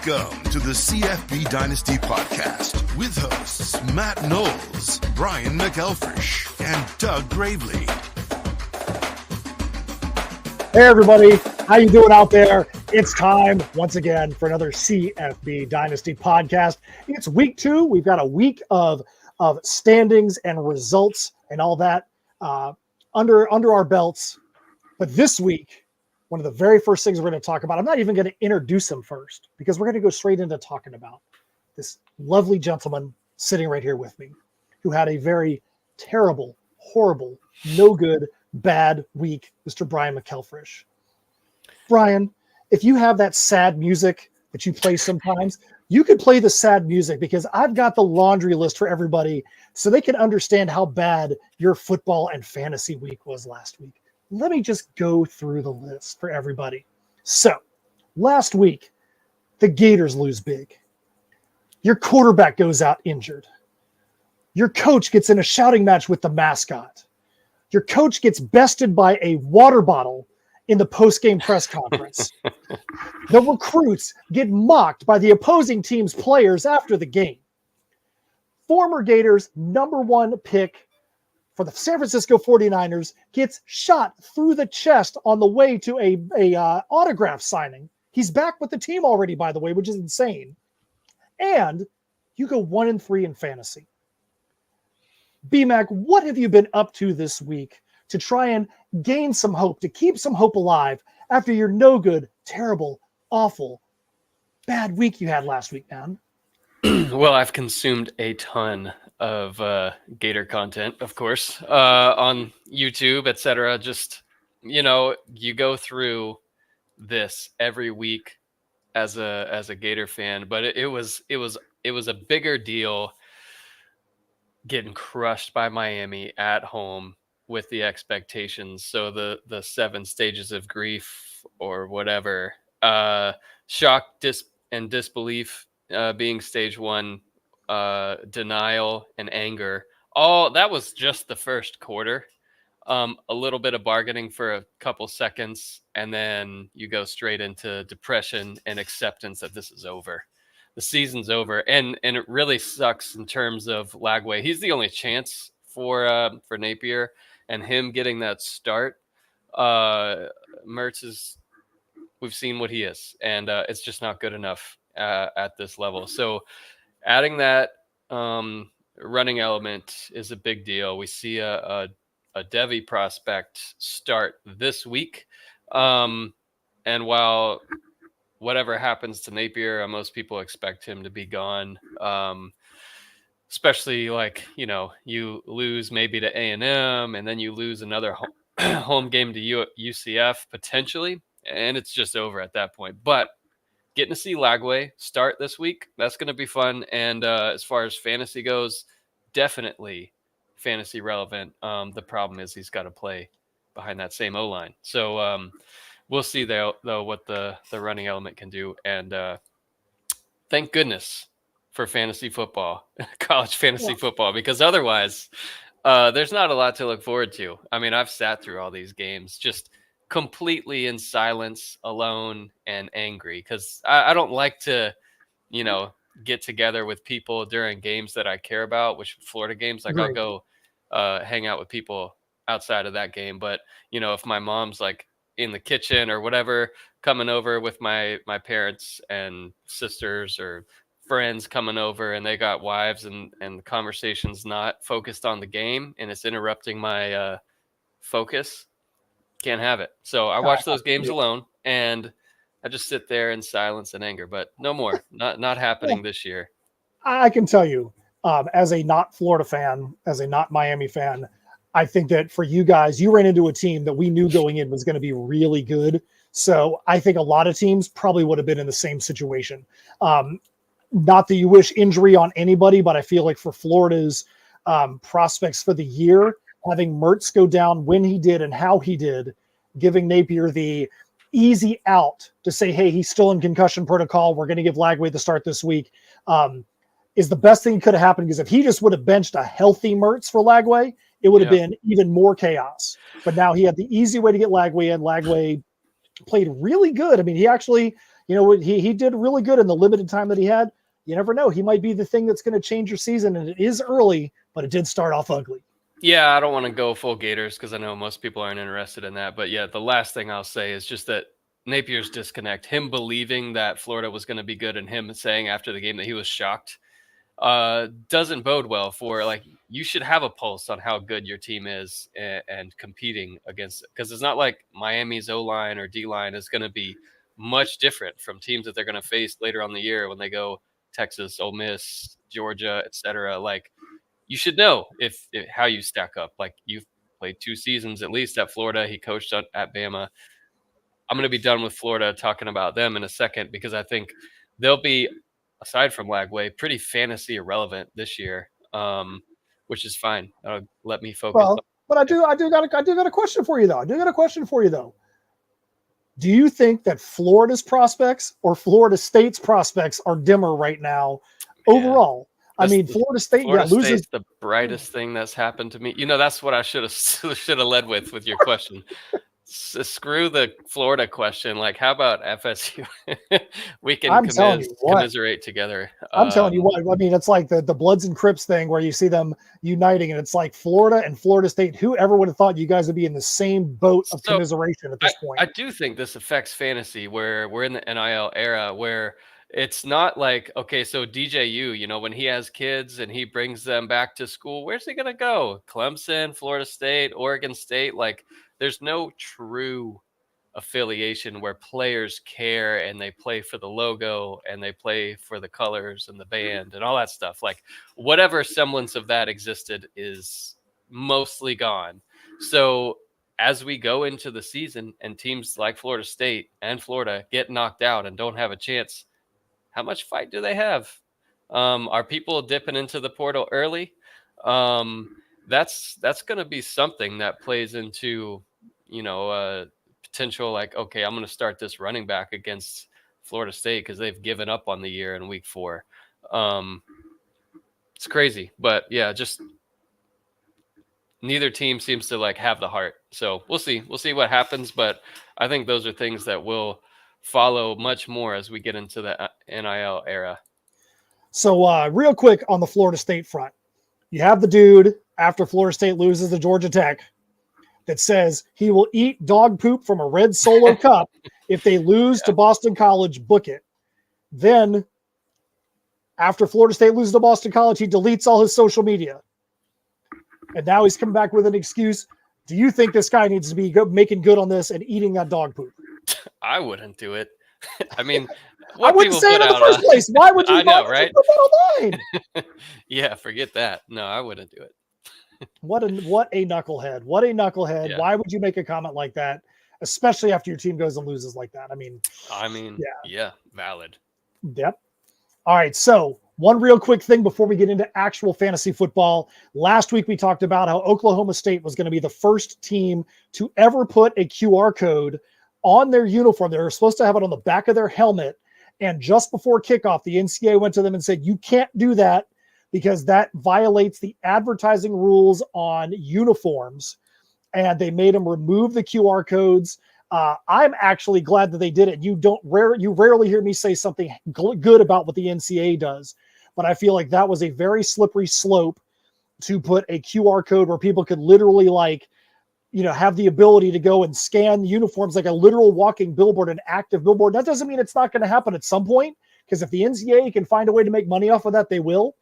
Welcome to the CFB Dynasty Podcast with hosts Matt Knowles, Brian McElfresh, and Doug Gravely. Hey everybody, how you doing out there? It's time once again for another CFB Dynasty Podcast. It's week 2. We've got a week of standings and results and all that under our belts. But this week, one of the very first things we're going to talk about, I'm not even going to introduce him first because we're going to go straight into talking about this lovely gentleman sitting right here with me who had a very terrible, horrible, no good, bad week, Mr. Brian McElfresh. Brian, if you have that sad music that you play sometimes, you could play the sad music because I've got the laundry list for everybody so they can understand how bad your football and fantasy week was last week. Let me just go through the list for everybody. So, last week, the Gators lose big. Your quarterback goes out injured. Your coach gets in a shouting match with the mascot. Your coach gets bested by a water bottle in the post-game press conference. The recruits get mocked by the opposing team's players after the game. Former Gators #1 pick for the San Francisco 49ers gets shot through the chest on the way to a autograph signing. He's back with the team already, by the way, which is insane. And you go 1-3 in fantasy. B-Mac, what have you been up to this week to try and gain some hope, to keep some hope alive after your no good, terrible, awful, bad week you had last week, man? Well, I've consumed a ton of Gator content, of course, on YouTube, etc. Just, you go through this every week as a Gator fan, but it was a bigger deal getting crushed by Miami at home with the expectations. So the 7 stages of grief or whatever, shock, and disbelief being stage 1, denial and anger. All that was just the first quarter. A little bit of bargaining for a couple seconds, and then you go straight into depression and acceptance that this is over. The season's over, and it really sucks in terms of Lagow. He's the only chance for Napier, and him getting that start. Mertz is, we've seen what he is, and it's just not good enough at this level. So adding that running element is a big deal. We see a Devy prospect start this week, and while whatever happens to Napier, most people expect him to be gone. Especially you lose maybe to A&M, and then you lose another home game to UCF potentially, and it's just over at that point. But getting to see Lagow start this week, that's going to be fun. And as far as fantasy goes, definitely fantasy relevant. The problem is he's got to play behind that same O-line. So we'll see though what the running element can do. And thank goodness for fantasy football, college fantasy football, because otherwise there's not a lot to look forward to. I mean, I've sat through all these games just completely in silence, alone, and angry, because I don't like to, get together with people during games that I care about, which Florida games, like I'll go hang out with people outside of that game. But, if my mom's like in the kitchen or whatever, coming over with my parents and sisters or friends coming over, and they got wives, and the conversation's not focused on the game and it's interrupting my focus, can't have it. So I watch those games alone, and I just sit there in silence and anger. But no more, not happening this year. I can tell you, as a not Florida fan, as a not Miami fan, I think that for you guys, you ran into a team that we knew going in was going to be really good. So I think a lot of teams probably would have been in the same situation. Not that you wish injury on anybody, but I feel like for Florida's prospects for the year, having Mertz go down when he did and how he did, giving Napier the easy out to say, hey, he's still in concussion protocol, we're going to give Lagow the start this week, is the best thing that could have happened, because if he just would have benched a healthy Mertz for Lagow, it would have been even more chaos. But now he had the easy way to get Lagow in. Lagow played really good. I mean, he actually, he did really good in the limited time that he had. You never know. He might be the thing that's going to change your season, and it is early, but it did start off ugly. Yeah, I don't want to go full Gators because I know most people aren't interested in that. But yeah, the last thing I'll say is just that Napier's disconnect, him believing that Florida was going to be good and him saying after the game that he was shocked, doesn't bode well for, like, you should have a pulse on how good your team is and competing against it. Because it's not like Miami's O-line or D-line is going to be much different from teams that they're going to face later on the year when they go Texas, Ole Miss, Georgia, etc. Like, you should know if how you stack up. Like, you've played 2 seasons at least at Florida. He coached at Bama. I'm going to be done with Florida talking about them in a second because I think they'll be, aside from Lagway, pretty fantasy irrelevant this year, which is fine. Let me focus. Well, but I do got a question for you though. Do you think that Florida's prospects or Florida State's prospects are dimmer right now overall? I mean, Florida State loses. State's the brightest thing that's happened to me. That's what I should have led with your question. Screw the Florida question. Like, how about FSU? We can commiserate together. I'm telling you what. I mean, it's like the Bloods and Crips thing where you see them uniting, and it's like Florida and Florida State. Whoever would have thought you guys would be in the same boat of commiseration at this point? I do think this affects fantasy, where we're in the NIL era where it's not like, okay, so DJU, when he has kids and he brings them back to school, where's he going to go? Clemson, Florida State, Oregon State? Like, there's no true affiliation where players care and they play for the logo and they play for the colors and the band and all that stuff. Like, whatever semblance of that existed is mostly gone. So as we go into the season and teams like Florida State and Florida get knocked out and don't have a chance, how much fight do they have? Are people dipping into the portal early? That's going to be something that plays into, potential, like, okay, I'm going to start this running back against Florida State because they've given up on the year in week 4. It's crazy, but yeah, just neither team seems to like have the heart. So we'll see what happens. But I think those are things that will follow much more as we get into the NIL era. So real quick on the Florida State front, you have the dude after Florida State loses to Georgia Tech that says he will eat dog poop from a red Solo cup if they lose to Boston College. Book it. Then after Florida State loses to Boston College, he deletes all his social media. And now he's come back with an excuse. Do you think this guy needs to be making good on this and eating that dog poop? I wouldn't do it. I mean, I wouldn't say it in the first place. Why would you? I know, right? Put that online? Yeah, forget that. No, I wouldn't do it. What a knucklehead. What a knucklehead. Yeah. Why would you make a comment like that, especially after your team goes and loses like that? I mean, yeah, valid. Yep. All right, so one real quick thing before we get into actual fantasy football. Last week we talked about how Oklahoma State was going to be the first team to ever put a QR code on their uniform. They were supposed to have it on the back of their helmet. And just before kickoff, the NCAA went to them and said, you can't do that because that violates the advertising rules on uniforms. And they made them remove the QR codes. I'm actually glad that they did it. You rarely hear me say something good about what the NCAA does, but I feel like that was a very slippery slope to put a QR code where people could literally have the ability to go and scan uniforms like a literal walking billboard, an active billboard. That doesn't mean it's not going to happen at some point, because if the NCAA can find a way to make money off of that, they will.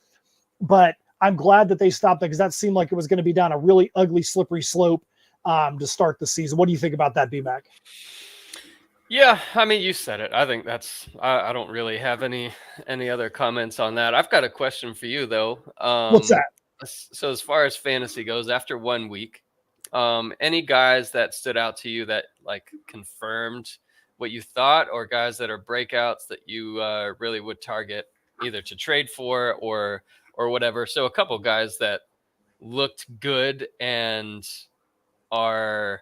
But I'm glad that they stopped that, because that seemed like it was going to be down a really ugly, slippery slope to start the season. What do you think about that, B-Mac? Yeah, I mean, you said it. I think I don't really have any other comments on that. I've got a question for you, though. What's that? So as far as fantasy goes, after 1 week, any guys that stood out to you that confirmed what you thought, or guys that are breakouts that you really would target either to trade for or whatever? So a couple guys that looked good and are,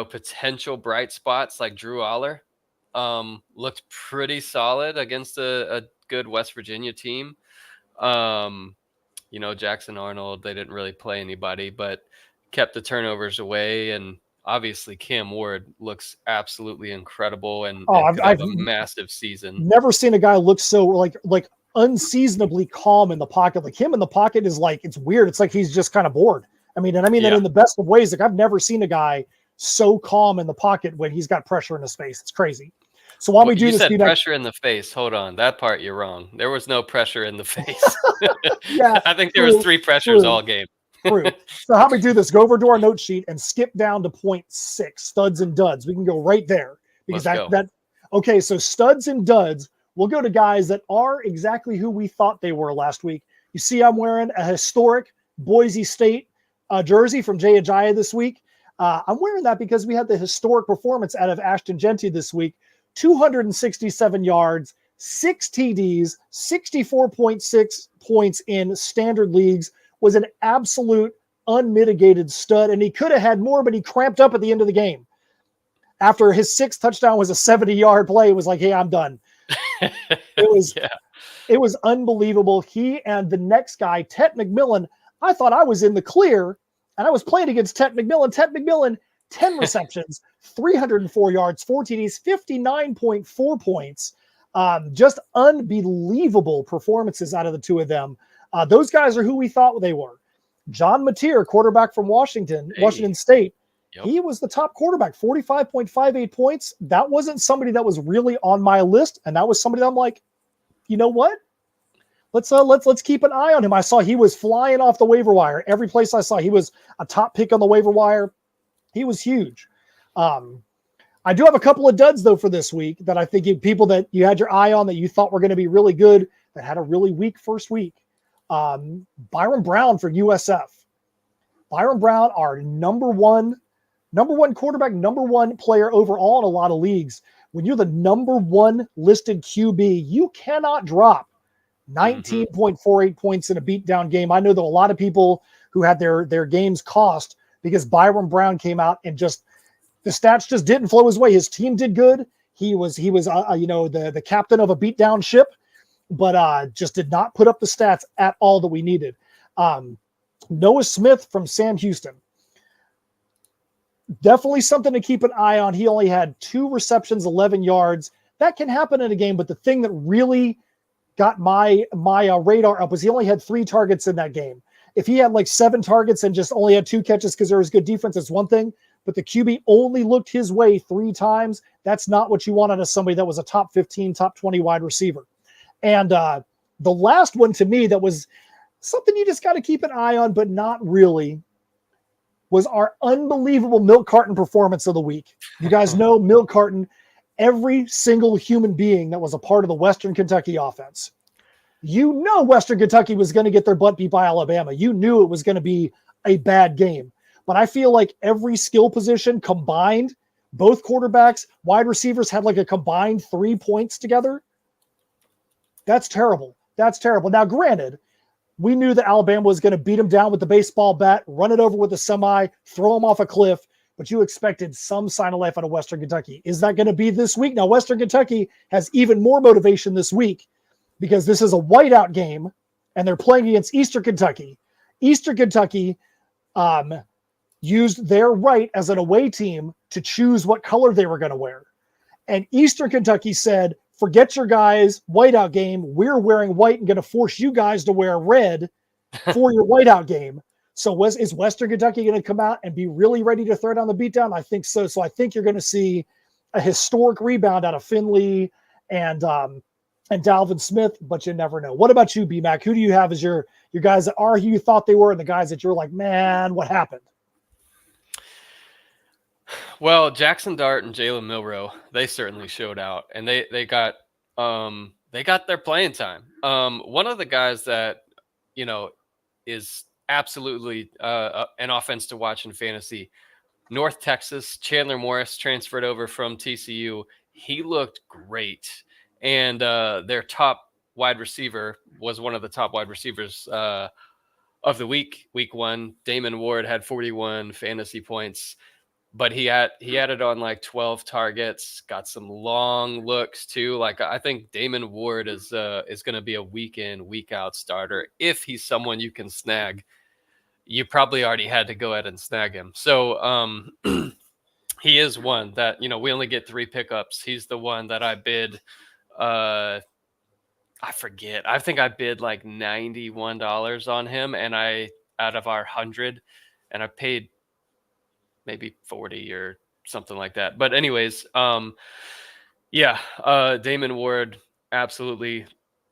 potential bright spots, like Drew Aller, looked pretty solid against a good West Virginia team. Jackson Arnold, they didn't really play anybody, but kept the turnovers away. And obviously Cam Ward looks absolutely incredible and could I've have a massive season. never seen a guy look so like unseasonably calm in the pocket. Like him in the pocket is like, it's weird. It's like he's just kind of bored. I mean that in the best of ways. Like I've never seen a guy so calm in the pocket when he's got pressure in his face. It's crazy. So while we do you this, said pressure in the face. Hold on, that part you're wrong. There was no pressure in the face. Yeah, I think there was 3 pressures all game. True. So how we do this? Go over to our note sheet and skip down to point 6, studs and duds. We can go right there because okay. So studs and duds. We'll go to guys that are exactly who we thought they were last week. You see, I'm wearing a historic Boise State jersey from Jay Ajayi this week. I'm wearing that because we had the historic performance out of Ashton Genty this week. 267 yards, 6 TDs, 64.6 points in standard leagues, was an absolute unmitigated stud. And he could have had more, but he cramped up at the end of the game. After his 6th touchdown was a 70-yard play, it was like, hey, I'm done. It was unbelievable. He and the next guy, Tet McMillan, I thought I was in the clear, and I was playing against Tet McMillan. Tet McMillan, 10 receptions, 304 yards, 4 TDs, 59.4 points. Just unbelievable performances out of the two of them. Those guys are who we thought they were. John Mateer, quarterback from Washington State. Yep. He was the top quarterback, 45.58 points. That wasn't somebody that was really on my list, and that was somebody that I'm like, you know what? Let's keep an eye on him. I saw he was flying off the waiver wire. Every place I saw, he was a top pick on the waiver wire. He was huge. I do have a couple of duds, though, for this week that I think people that you had your eye on that you thought were going to be really good that had a really weak first week. Byron Brown for USF. Byron Brown, our number one quarterback, number 1 player overall in a lot of leagues. When you're the number 1 listed QB, you cannot drop 19.48 points in a beatdown game. I know that a lot of people who had their games cost because Byron Brown came out and just the stats just didn't flow his way. His team did good. He was the captain of a beatdown ship, but just did not put up the stats at all that we needed. Noah Smith from Sam Houston. Definitely something to keep an eye on. He only had 2 receptions, 11 yards. That can happen in a game, but the thing that really got my radar up was he only had 3 targets in that game. If he had like 7 targets and just only had 2 catches because there was good defense, it's one thing. But the QB only looked his way 3 times. That's not what you want out of somebody that was a top 15, top 20 wide receiver. And the last one to me that was something you just got to keep an eye on, but not really, was our unbelievable milk carton performance of the week. You guys know milk carton, every single human being that was a part of the Western Kentucky offense. You know Western Kentucky was going to get their butt beat by Alabama. You knew it was going to be a bad game. But I feel like every skill position combined, both quarterbacks, wide receivers had like a combined 3 points together. That's terrible. That's terrible. Now, granted, we knew that Alabama was going to beat them down with the baseball bat, run it over with a semi, throw them off a cliff, but you expected some sign of life out of Western Kentucky. Is that going to be this week? Now, Western Kentucky has even more motivation this week because this is a whiteout game, and they're playing against Eastern Kentucky. Eastern Kentucky used their right as an away team to choose what color they were going to wear. And Eastern Kentucky said, forget your guys' whiteout game. We're wearing white and going to force you guys to wear red for your whiteout game. So is Western Kentucky going to come out and be really ready to throw down the beatdown? I think so. So I think you're going to see a historic rebound out of Finley and Dalvin Smith, but you never know. What about you, B-Mac? Who do you have as your guys that are who you thought they were and the guys that you're like, man, what happened? Well, Jackson Dart and Jalen Milroe, they certainly showed out, and they got their playing time. One of the guys that is absolutely an offense to watch in fantasy, North Texas, Chandler Morris transferred over from TCU. He looked great, and their top wide receiver was one of the top wide receivers of the week 1. Damon Ward had 41 fantasy points. But he added on like 12 targets, got some long looks too. Like I think Damon Ward is going to be a week in, week out starter. If he's someone you can snag, you probably already had to go ahead and snag him. So He is one that, we only get 3 pickups. He's the one that I bid, I forget. I think I bid like $91 on him, and out of our 100, and I paid maybe 40 or something like that. But anyways, yeah, Damon Ward, absolutely.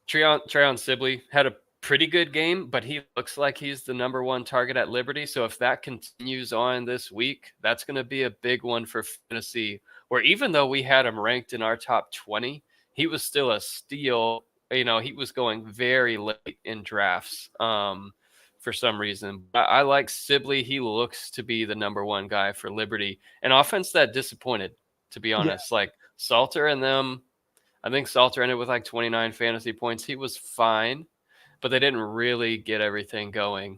Treon Sibley had a pretty good game, but he looks like he's the number one target at Liberty. So if that continues on this week, that's going to be a big one for fantasy. Where even though we had him ranked in our top 20, he was still a steal. He was going very late in drafts for some reason. I like Sibley. He looks to be the number one guy for Liberty. An offense that disappointed, to be honest. Like Salter and them, I think Salter ended with like 29 fantasy points. He was fine, but they didn't really get everything going.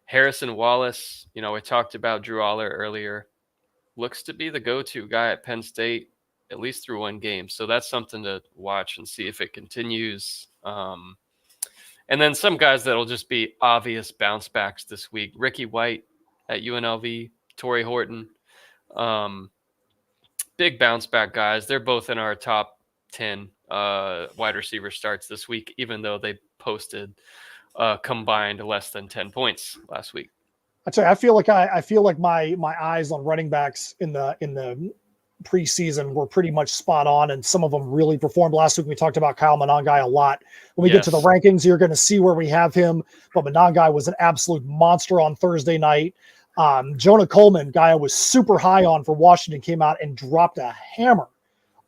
Harrison Wallace, we talked about Drew Aller earlier, looks to be the go-to guy at Penn State, at least through one game. So that's something to watch and see if it continues. And then some guys that will just be obvious bounce backs this week. Ricky White at UNLV, Torrey Horton. Big bounce back guys. They're both in our top 10 wide receiver starts this week, even though they posted combined less than 10 points last week. I tell you, I feel like my eyes on running backs in the preseason were pretty much spot on, and some of them really performed. Last week we talked about Kyle Monangai a lot. When we get to the rankings, you're going to see where we have him, but Monangai was an absolute monster on Thursday night. Jonah Coleman, guy I was super high on for Washington, came out and dropped a hammer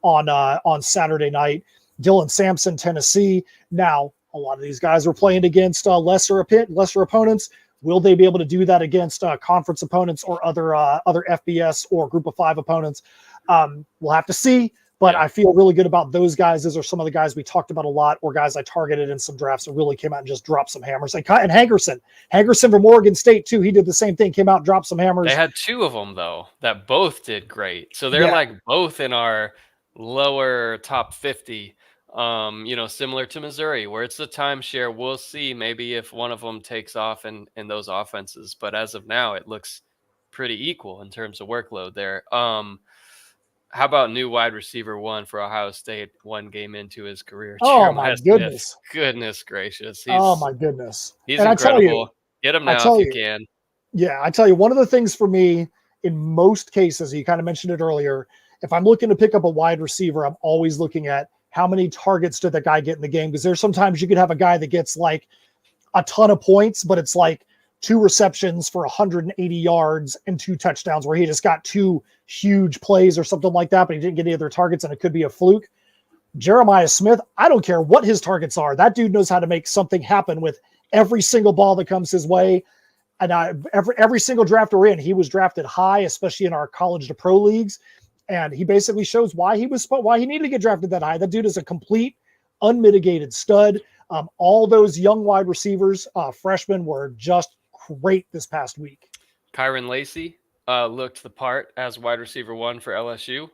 on Saturday night. Dylan Sampson, Tennessee. Now, a lot of these guys were playing against lesser opponents. Will they be able to do that against conference opponents or other FBS or Group of 5 opponents? We'll have to see. But I feel really good about those guys. Those are some of the guys we talked about a lot, or guys I targeted in some drafts that really came out and just dropped some hammers. And Hankerson from Oregon State, too. He did the same thing, came out and dropped some hammers. They had 2 of them, though, that both did great. So they're like both in our lower top 50, similar to Missouri, where it's a timeshare. We'll see maybe if one of them takes off in those offenses. But as of now, it looks pretty equal in terms of workload there. How about new wide receiver 1 for Ohio State, 1 game into his career? Oh, my goodness. Smith. Goodness gracious. My goodness. He's incredible. Get him now if you can. Yeah, I tell you, one of the things for me in most cases, you kind of mentioned it earlier, if I'm looking to pick up a wide receiver, I'm always looking at how many targets did the guy get in the game? Because there's sometimes you could have a guy that gets like a ton of points, but it's like 2 receptions for 180 yards and 2 touchdowns, where he just got 2 huge plays or something like that, but he didn't get any other targets, and it could be a fluke. Jeremiah Smith, I don't care what his targets are. That dude knows how to make something happen with every single ball that comes his way. And every single draft we're in, he was drafted high, especially in our college to pro leagues. And he basically shows why he needed to get drafted that high. That dude is a complete, unmitigated stud. All those young wide receivers, freshmen, were just great this past week. Kyron Lacey looked the part as wide receiver 1 for LSU.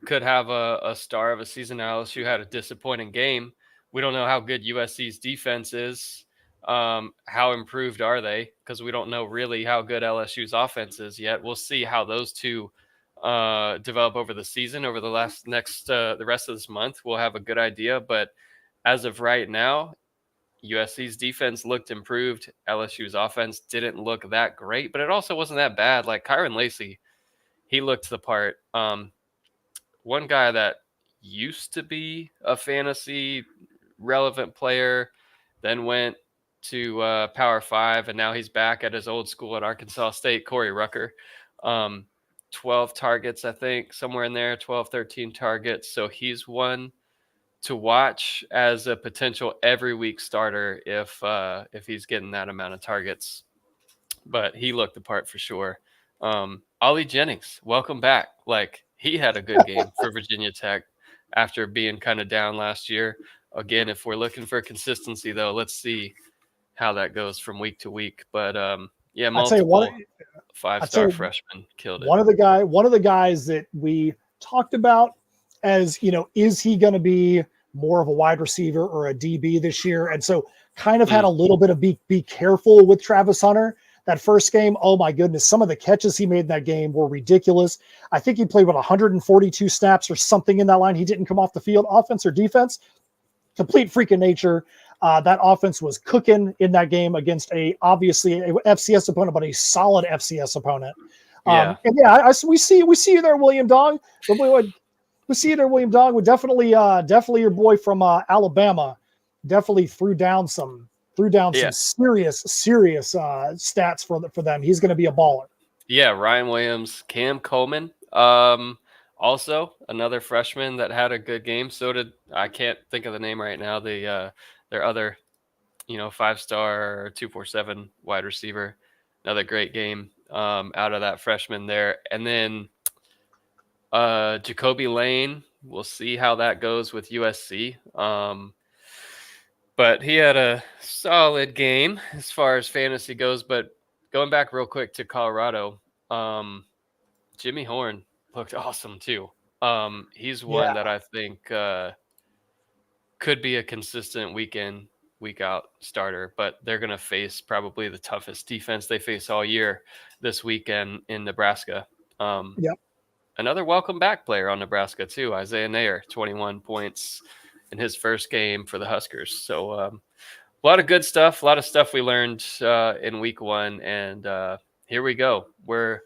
Could have a star of a season. LSU had a disappointing game. We don't know how good USC's defense is. How improved are they? Because we don't know really how good LSU's offense is yet. We'll see how those 2 develop over the season, over the rest of this month. We'll have a good idea. But as of right now, USC's defense looked improved. LSU's offense didn't look that great, but it also wasn't that bad. Like Kyron Lacey, he looked the part. One guy that used to be a fantasy relevant player, then went to Power 5, and now he's back at his old school at Arkansas State, Corey Rucker. 12 targets, I think, somewhere in there, 12, 13 targets. So he's one to watch as a potential every week starter if he's getting that amount of targets. But he looked the part for sure. Ollie Jennings, welcome back. Like, he had a good game for Virginia Tech after being kind of down last year. Again, if we're looking for consistency, though, let's see how that goes from week to week. But multiple 5-star freshmen killed it. One of the guys that we talked about as, is he going to be more of a wide receiver or a DB this year? And so kind of had a little bit of be careful with Travis Hunter. That first game, oh my goodness, some of the catches he made in that game were ridiculous. I think he played with 142 snaps or something in that line. He didn't come off the field, offense or defense. Complete freak of nature. That offense was cooking in that game against obviously a FCS opponent, but a solid FCS opponent. Yeah. And yeah, we see you there, William Dong. We see you there, William Dong. We definitely your boy from Alabama definitely threw down some serious stats for them. He's going to be a baller. Yeah, Ryan Williams, Cam Coleman, also another freshman that had a good game. So did, I can't think of the name right now, their other 5-star 247 wide receiver, another great game out of that freshman there. And then Jacoby Lane, we'll see how that goes with USC. But he had a solid game as far as fantasy goes. But going back real quick to Colorado, Jimmy Horn looked awesome too. He's one that I think could be a consistent week in, week out starter, but they're going to face probably the toughest defense they face all year this weekend in Nebraska. Another welcome back player on Nebraska too, Isaiah Nair, 21 points in his first game for the Huskers. So a lot of good stuff, a lot of stuff we learned in week 1, and here we go. We're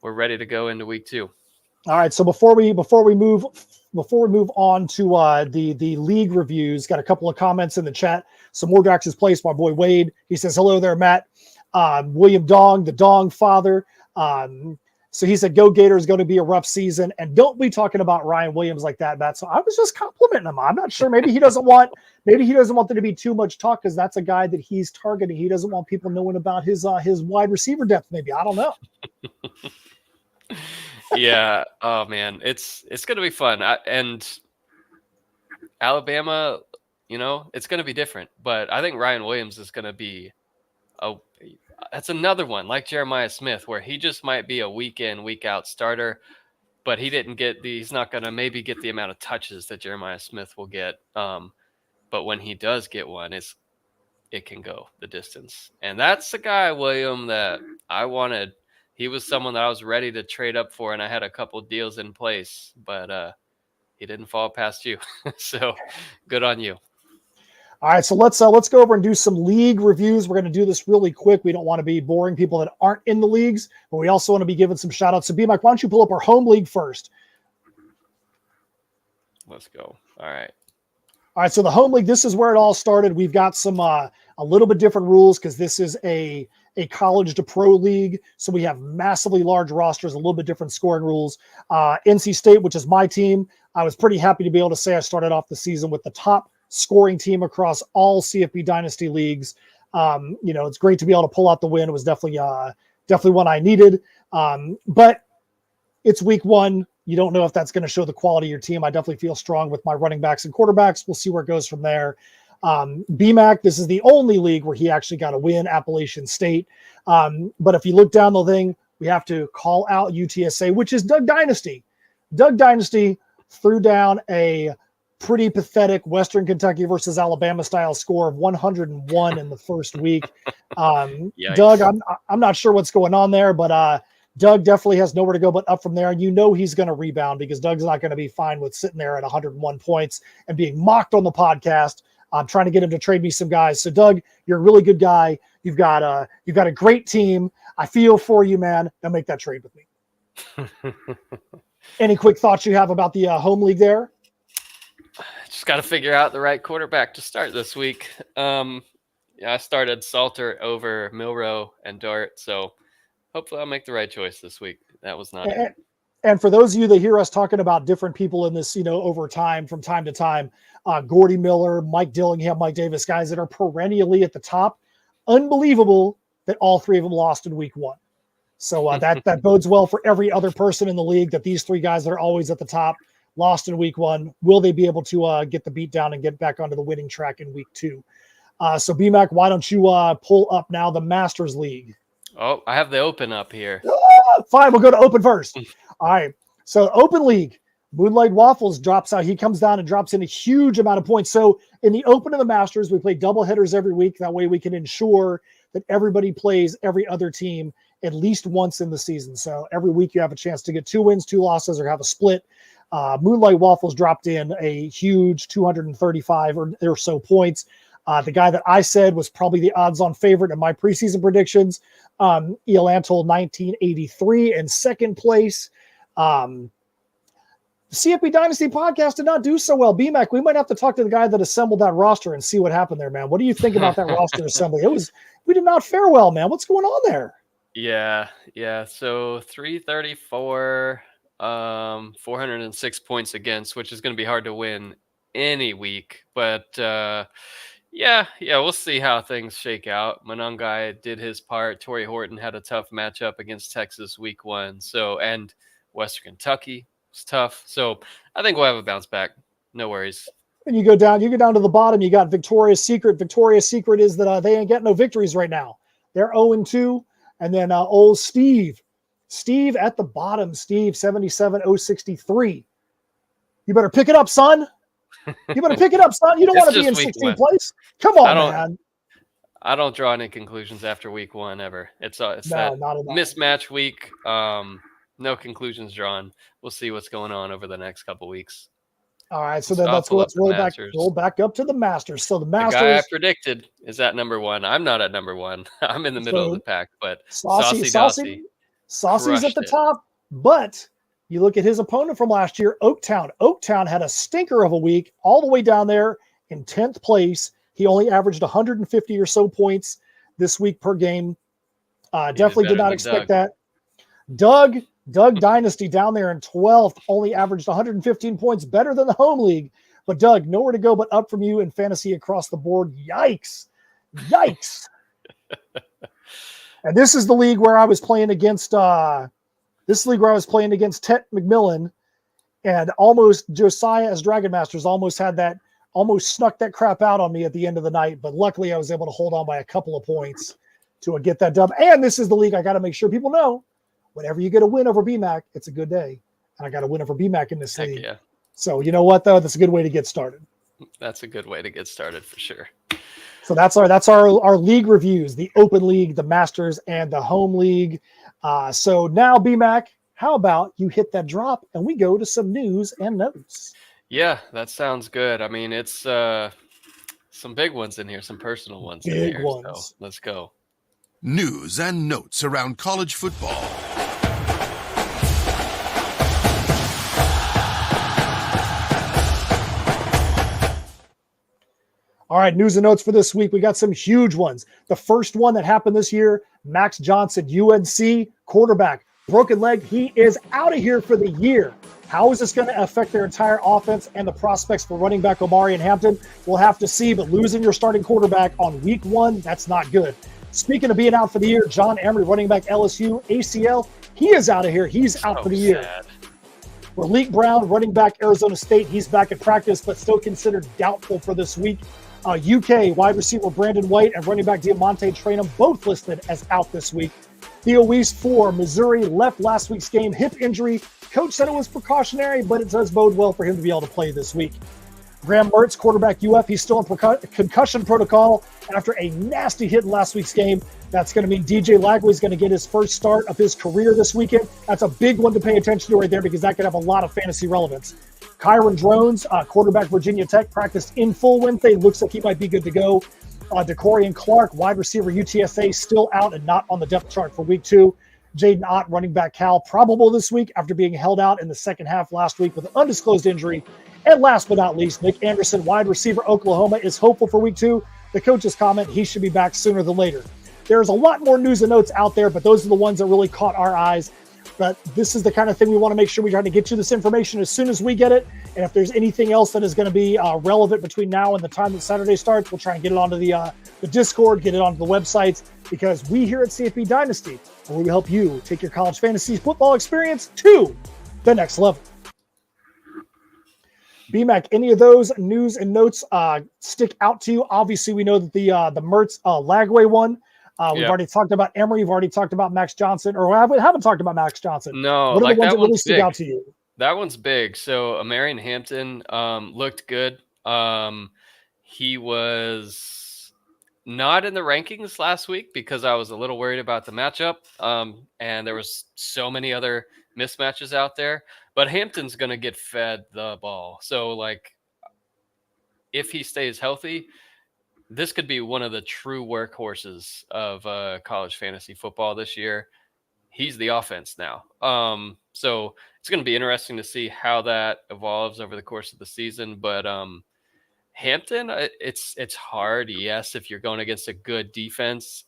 ready to go into week 2. All right. So before we move on to the league reviews, got a couple of comments in the chat. So Mordrax's Place, my boy Wade. He says, hello there, Matt. William Dong, the Dong father. So he said, go Gators, going to be a rough season. And don't be talking about Ryan Williams like that, Matt. So I was just complimenting him. I'm not sure. Maybe he doesn't want there to be too much talk because that's a guy that he's targeting. He doesn't want people knowing about his wide receiver depth. Maybe, I don't know. Yeah. Oh man, it's going to be fun. And Alabama, it's going to be different, but I think Ryan Williams is going to be that's another one like Jeremiah Smith, where he just might be a week in, week out starter, but he's not going to maybe get the amount of touches that Jeremiah Smith will get. But when he does get one, it can go the distance. And that's the guy, William, that I wanted. He was someone that I was ready to trade up for, and I had a couple deals in place, but he didn't fall past you. So good on you. All right, so let's go over and do some league reviews. We're going to do this really quick. We don't want to be boring people that aren't in the leagues, but we also want to be giving some shout outs. So B-Mike, why don't you pull up our home league first? Let's go. All right. All right, so the home league, this is where it all started. We've got some a little bit different rules because this is a college to pro league. So we have massively large rosters, a little bit different scoring rules. NC State, which is my team, I was pretty happy to be able to say I started off the season with the top scoring team across all CFB Dynasty leagues. It's great to be able to pull out the win. It was definitely one I needed. But it's week 1. You don't know if that's going to show the quality of your team. I definitely feel strong with my running backs and quarterbacks. We'll see where it goes from there. BMAC, this is the only league where he actually got a win, Appalachian State. But if you look down the thing, we have to call out UTSA, which is Doug Dynasty. Doug Dynasty threw down a pretty pathetic Western Kentucky versus Alabama style score of 101 in the first week. Doug, I'm not sure what's going on there, but Doug definitely has nowhere to go but up from there. And he's going to rebound because Doug's not going to be fine with sitting there at 101 points and being mocked on the podcast. I'm trying to get him to trade me some guys. So Doug, you're a really good guy. You've got a great team. I feel for you, man. Now make that trade with me. Any quick thoughts you have about the home league there? Just got to figure out the right quarterback to start this week. I started Salter over Milrow and Dart, so hopefully I'll make the right choice this week. That was not it. And for those of you that hear us talking about different people in this, over time, from time to time, Gordy Miller, Mike Dillingham, Mike Davis, guys that are perennially at the top. Unbelievable that all 3 of them lost in week 1. So that bodes well for every other person in the league, that these 3 guys that are always at the top lost in week 1. Will they be able to get the beat down and get back onto the winning track in week 2? So BMAC, why don't you pull up now the Masters League? Oh, I have the Open up here. Fine, we'll go to Open first. All right. So Open League, Moonlight Waffles drops out. He comes down and drops in a huge amount of points. So in the Open and the Masters, we play double headers every week. That way we can ensure that everybody plays every other team at least once in the season. So every week you have a chance to get 2 wins, 2 losses, or have a split. Moonlight Waffles dropped in a huge 235 or so points. The guy that I said was probably the odds-on favorite in my preseason predictions, Elantal 1983 in second place. The CFP Dynasty podcast did not do so well. BMAC, we might have to talk to the guy that assembled that roster and see what happened there, man. What do you think about that roster assembly? We did not fare well, man. What's going on there? Yeah. So 334, 406 points against, which is going to be hard to win any week. But yeah, we'll see how things shake out. Monongai did his part. Torrey Horton had a tough matchup against Texas week 1. And Western Kentucky was tough. So I think we'll have a bounce back. No worries. And you go down to the bottom. You got Victoria's Secret. Victoria's Secret is that they ain't getting no victories right now. They're 0-2. And then old Steve at the bottom, Steve 77,063. You better pick it up, son. You better pick it up, son. You don't want to be in 16th place. Come on, man. I don't draw any conclusions after week 1 ever. It's that mismatch week. No conclusions drawn. We'll see what's going on over the next couple weeks. All right, so then let's roll back up to the Masters. So the Masters, the guy I predicted is at number 1. I'm not at number 1. I'm in the middle of the pack, but Saucy's at the top. But you look at his opponent from last year, Oaktown. Oaktown had a stinker of a week, all the way down there in 10th place. He only averaged 150 or so points this week per game. Definitely did not expect that. Doug Dynasty down there in 12th, only averaged 115 points, better than the home league. But Doug, nowhere to go but up from you in fantasy across the board. Yikes. And this is the league where I was playing against Tet McMillan, and almost Josiah as Dragon Masters almost snuck that crap out on me at the end of the night. But luckily I was able to hold on by a couple of points to get that dub. And this is the league I got to make sure people know. Whenever you get a win over BMAC, it's a good day. And I got a win over BMAC in this league. Yeah. So you know what, though? That's a good way to get started. That's a good way to get started for sure. So that's our league reviews, the Open League, the Masters, and the Home League. So now, BMAC, how about you hit that drop and we go to some news and notes? Yeah, that sounds good. I mean, it's some big ones in here, some personal ones in here. So let's go. News and notes around college football. All right, news and notes for this week. We got some huge ones. The first one that happened this year, Max Johnson, UNC quarterback, broken leg. He is out of here for the year. How is this going to affect their entire offense and the prospects for running back Omari and Hampton? We'll have to see, but losing your starting quarterback on week 1, that's not good. Speaking of being out for the year, John Emery, running back LSU, ACL, he is out of here. He's out for the year. Malik Brown, running back Arizona State, he's back at practice, but still considered doubtful for this week. UK wide receiver Brandon White and running back Diamante Trainum both listed as out this week. Theo Weiss for Missouri left last week's game, hip injury. Coach said it was precautionary, but it does bode well for him to be able to play this week. Graham Mertz, quarterback UF, he's still in concussion protocol after a nasty hit in last week's game. That's going to mean DJ Lagow is going to get his first start of his career this weekend. That's a big one to pay attention to right there because that could have a lot of fantasy relevance. Kyron Drones, quarterback Virginia Tech, practiced in full Wednesday. Looks like he might be good to go. DeCorian Clark, wide receiver UTSA, still out and not on the depth chart for week 2. Jaden Ott, running back Cal, probable this week after being held out in the second half last week with an undisclosed injury. And last but not least, Nick Anderson, wide receiver Oklahoma, is hopeful for week 2. The coach's comment, he should be back sooner than later. There's a lot more news and notes out there, but those are the ones that really caught our eyes. But this is the kind of thing we want to make sure we try to get you this information as soon as we get it. And if there's anything else that is going to be relevant between now and the time that Saturday starts, we'll try and get it onto the Discord, get it onto the websites, because we here at CFP Dynasty, where we help you take your college fantasy football experience to the next level. BMAC, any of those news and notes stick out to you? Obviously, we know that the Mertz Lagway one. We've already talked about Emory. We've already talked about Max Johnson, or we haven't talked about Max Johnson. No, what are the ones that really stick out to you? That one's big. So Amarian Hampton looked good. He was not in the rankings last week because I was a little worried about the matchup. And there was so many other mismatches out there. But Hampton's going to get fed the ball. So, like, if he stays healthy, this could be one of the true workhorses of college fantasy football this year. He's the offense now. So it's going to be interesting to see how that evolves over the course of the season. But Hampton, it's hard. Yes, if you're going against a good defense,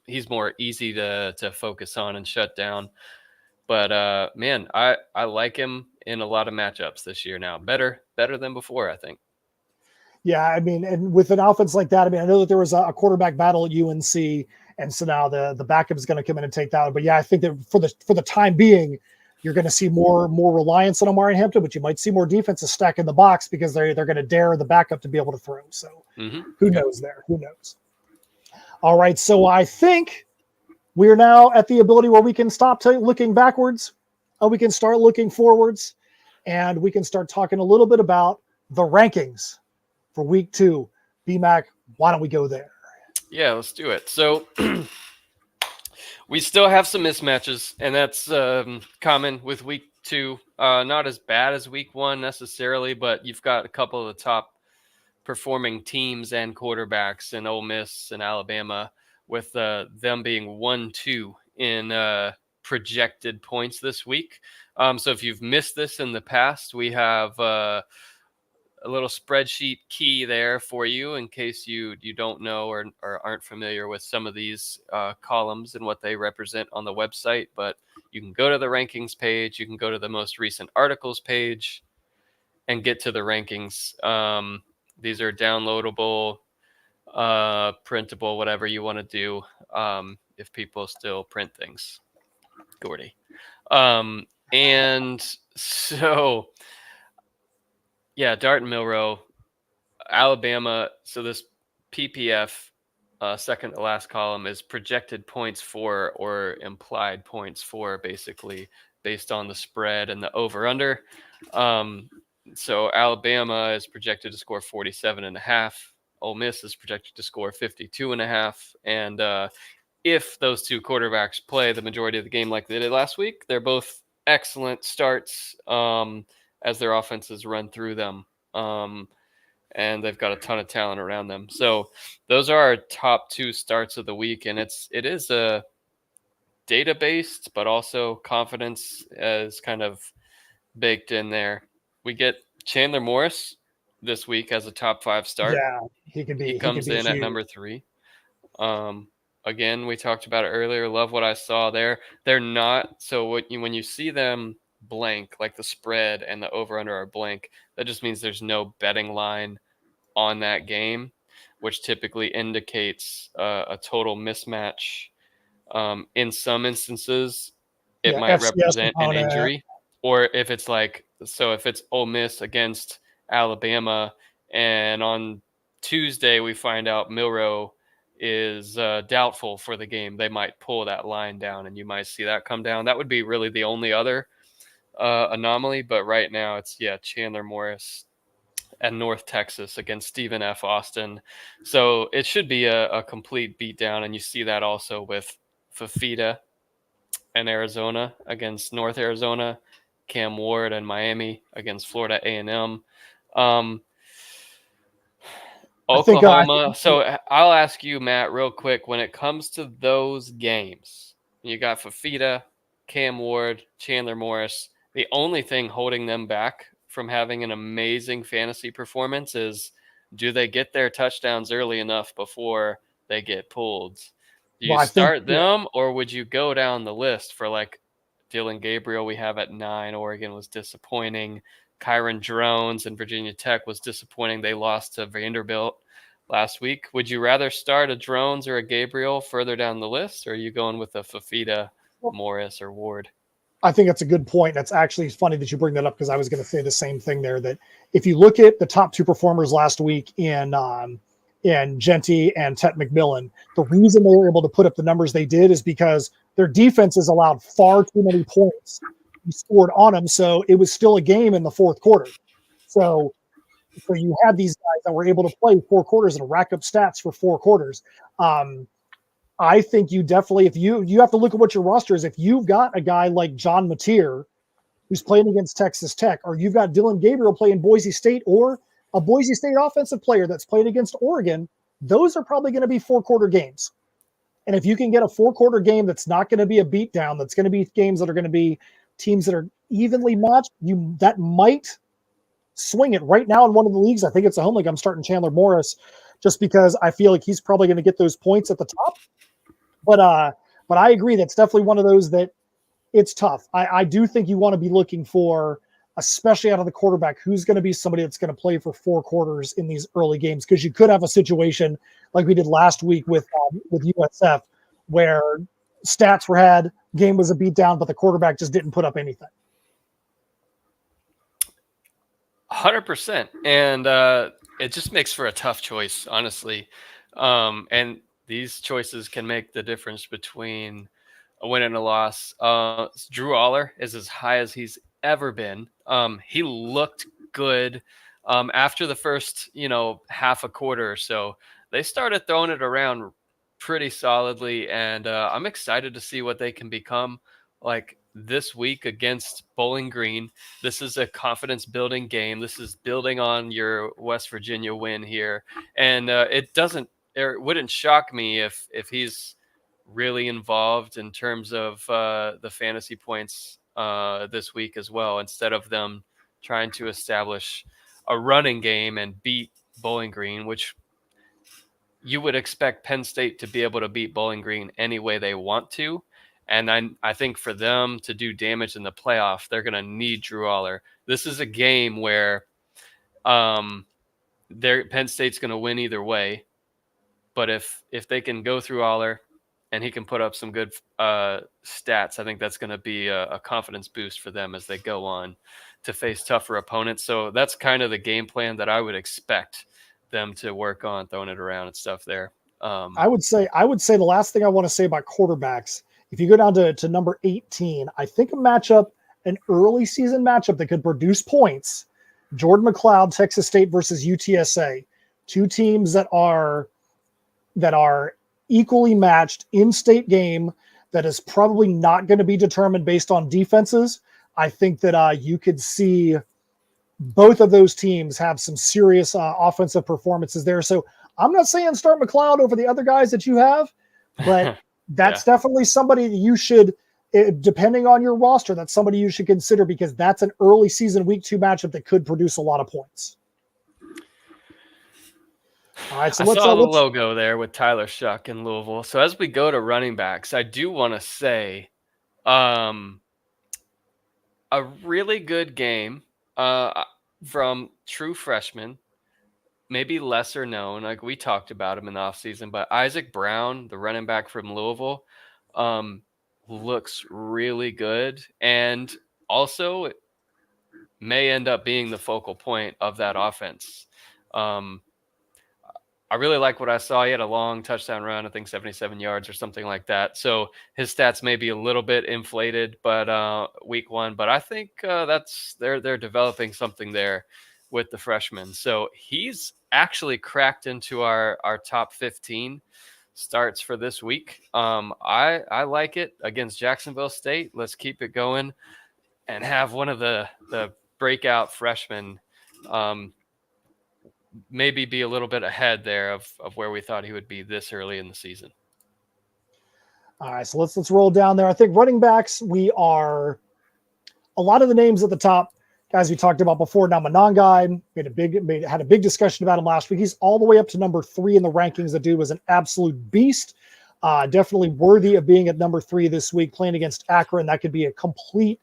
he's more easy to focus on and shut down. But man, I like him in a lot of matchups this year now. Better than before, I think. Yeah, I mean, and with an offense like that, I mean, I know that there was a quarterback battle at UNC, and so now the backup is going to come in and take that. But yeah, I think that for the time being, you're going to see more reliance on Omari Hampton, but you might see more defenses stack in the box because they're going to dare the backup to be able to throw. So who knows there? Who knows? All right, so I think we are now at the ability where we can stop looking backwards, we can start looking forwards, and we can start talking a little bit about the rankings for week 2. BMAC, why don't we go there? Yeah, let's do it. So we still have some mismatches, and that's common with week 2. Not as bad as week 1 necessarily, but you've got a couple of the top performing teams and quarterbacks in Ole Miss and Alabama, with them being 1-2 in projected points this week. So if you've missed this in the past, we have a little spreadsheet key there for you in case you don't know or aren't familiar with some of these columns and what they represent on the website. But you can go to the rankings page, you can go to the most recent articles page and get to the rankings. These are downloadable, printable, whatever you want to do, if people still print things. Gordy. And so... yeah, Dart and Milrow, Alabama. So this PPF, second to last column, is projected points for or implied points for, basically based on the spread and the over-under. So Alabama is projected to score 47.5. Ole Miss is projected to score 52.5. And if those two quarterbacks play the majority of the game like they did last week, they're both excellent starts. As their offenses run through them. And they've got a ton of talent around them. So those are our top 2 starts of the week. And it is a data-based, but also confidence is kind of baked in there. We get Chandler Morris this week as a top 5 start. Yeah, he comes in at number 3. Again, we talked about it earlier. Love what I saw there. They're not, so when you see them blank, like the spread and the over under are blank, that just means there's no betting line on that game, which typically indicates a total mismatch. In some instances, it might represent an injury, or if it's like, so if it's Ole Miss against Alabama, and on Tuesday we find out Milrow is doubtful for the game, they might pull that line down, and you might see that come down. That would be really the only other anomaly, but right now it's Chandler Morris and North Texas against Stephen F. Austin. So it should be a complete beatdown, and you see that also with Fafita and Arizona against North Arizona, Cam Ward and Miami against Florida A&M. Oklahoma. So I'll ask you, Matt, real quick, when it comes to those games, you got Fafita, Cam Ward, Chandler Morris. The only thing holding them back from having an amazing fantasy performance is, do they get their touchdowns early enough before they get pulled? Do you start them, or would you go down the list for like Dylan Gabriel we have at 9? Oregon was disappointing. Kyron Drones and Virginia Tech was disappointing. They lost to Vanderbilt last week. Would you rather start a Drones or a Gabriel further down the list, or are you going with a Fafita, Morris, or Ward? I think that's a good point. That's actually funny that you bring that up, because I was going to say the same thing there, that if you look at the top 2 performers last week in Genty and Tet McMillan, the reason they were able to put up the numbers they did is because their defenses allowed far too many points scored on them. So it was still a game in the fourth quarter. So So you had these guys that were able to play 4 quarters and rack up stats for 4 quarters. I think you definitely, if you have to look at what your roster is. If you've got a guy like John Mateer who's playing against Texas Tech, or you've got Dylan Gabriel playing Boise State, or a Boise State offensive player that's playing against Oregon, those are probably going to be 4-quarter games. And if you can get a 4-quarter game that's not going to be a beatdown, that's going to be games that are going to be teams that are evenly matched, that might swing it. Right now in one of the leagues, I think it's a home league, I'm starting Chandler Morris just because I feel like he's probably going to get those points at the top. But I agree, that's definitely one of those that it's tough. I do think you want to be looking for, especially out of the quarterback, who's going to be somebody that's going to play for 4 quarters in these early games, because you could have a situation like we did last week with USF, where stats were had, game was a beatdown, but the quarterback just didn't put up anything. 100%, and it just makes for a tough choice, honestly. And these choices can make the difference between a win and a loss. Drew Aller is as high as he's ever been. He looked good after the first, half a quarter or so. They started throwing it around pretty solidly, and I'm excited to see what they can become like this week against Bowling Green. This is a confidence building game. This is building on your West Virginia win here, and it wouldn't shock me if he's really involved in terms of the fantasy points this week as well, instead of them trying to establish a running game and beat Bowling Green, which you would expect Penn State to be able to beat Bowling Green any way they want to. And I think for them to do damage in the playoff, they're going to need Drew Aller. This is a game where Penn State's going to win either way. But if they can go through Aller and he can put up some good stats, I think that's going to be a confidence boost for them as they go on to face tougher opponents. So that's kind of the game plan that I would expect them to work on, throwing it around and stuff there. I would say the last thing I want to say about quarterbacks, if you go down to number 18, I think an early season matchup that could produce points, Jordan McLeod, Texas State versus UTSA, 2 teams that are equally matched, in-state game that is probably not going to be determined based on defenses. I think that you could see both of those teams have some serious offensive performances there. So I'm not saying start McLeod over the other guys that you have, but that's definitely somebody that you should, depending on your roster, that's somebody you should consider, because that's an early season week 2 matchup that could produce a lot of points. All right, so I saw the logo there with Tyler Shuck in Louisville. So as we go to running backs, I do want to say a really good game from true freshman, maybe lesser known. Like we talked about him in the offseason, but Isaac Brown, the running back from Louisville, looks really good, and also it may end up being the focal point of that offense. I really like what I saw. He had a long touchdown run, I think 77 yards or something like that. So his stats may be a little bit inflated, but week 1. But I think they're developing something there with the freshman. So he's actually cracked into our top 15 starts for this week. I like it against Jacksonville State. Let's keep it going and have one of the breakout freshmen maybe be a little bit ahead there of where we thought he would be this early in the season. All right, so let's roll down there. I think running backs, we are a lot of the names at the top, guys we talked about before. Now Monangai had a big discussion about him last week. He's all the way up to number 3 in the rankings. The dude was an absolute beast. Definitely worthy of being at number 3 this week, playing against Akron. That could be a complete,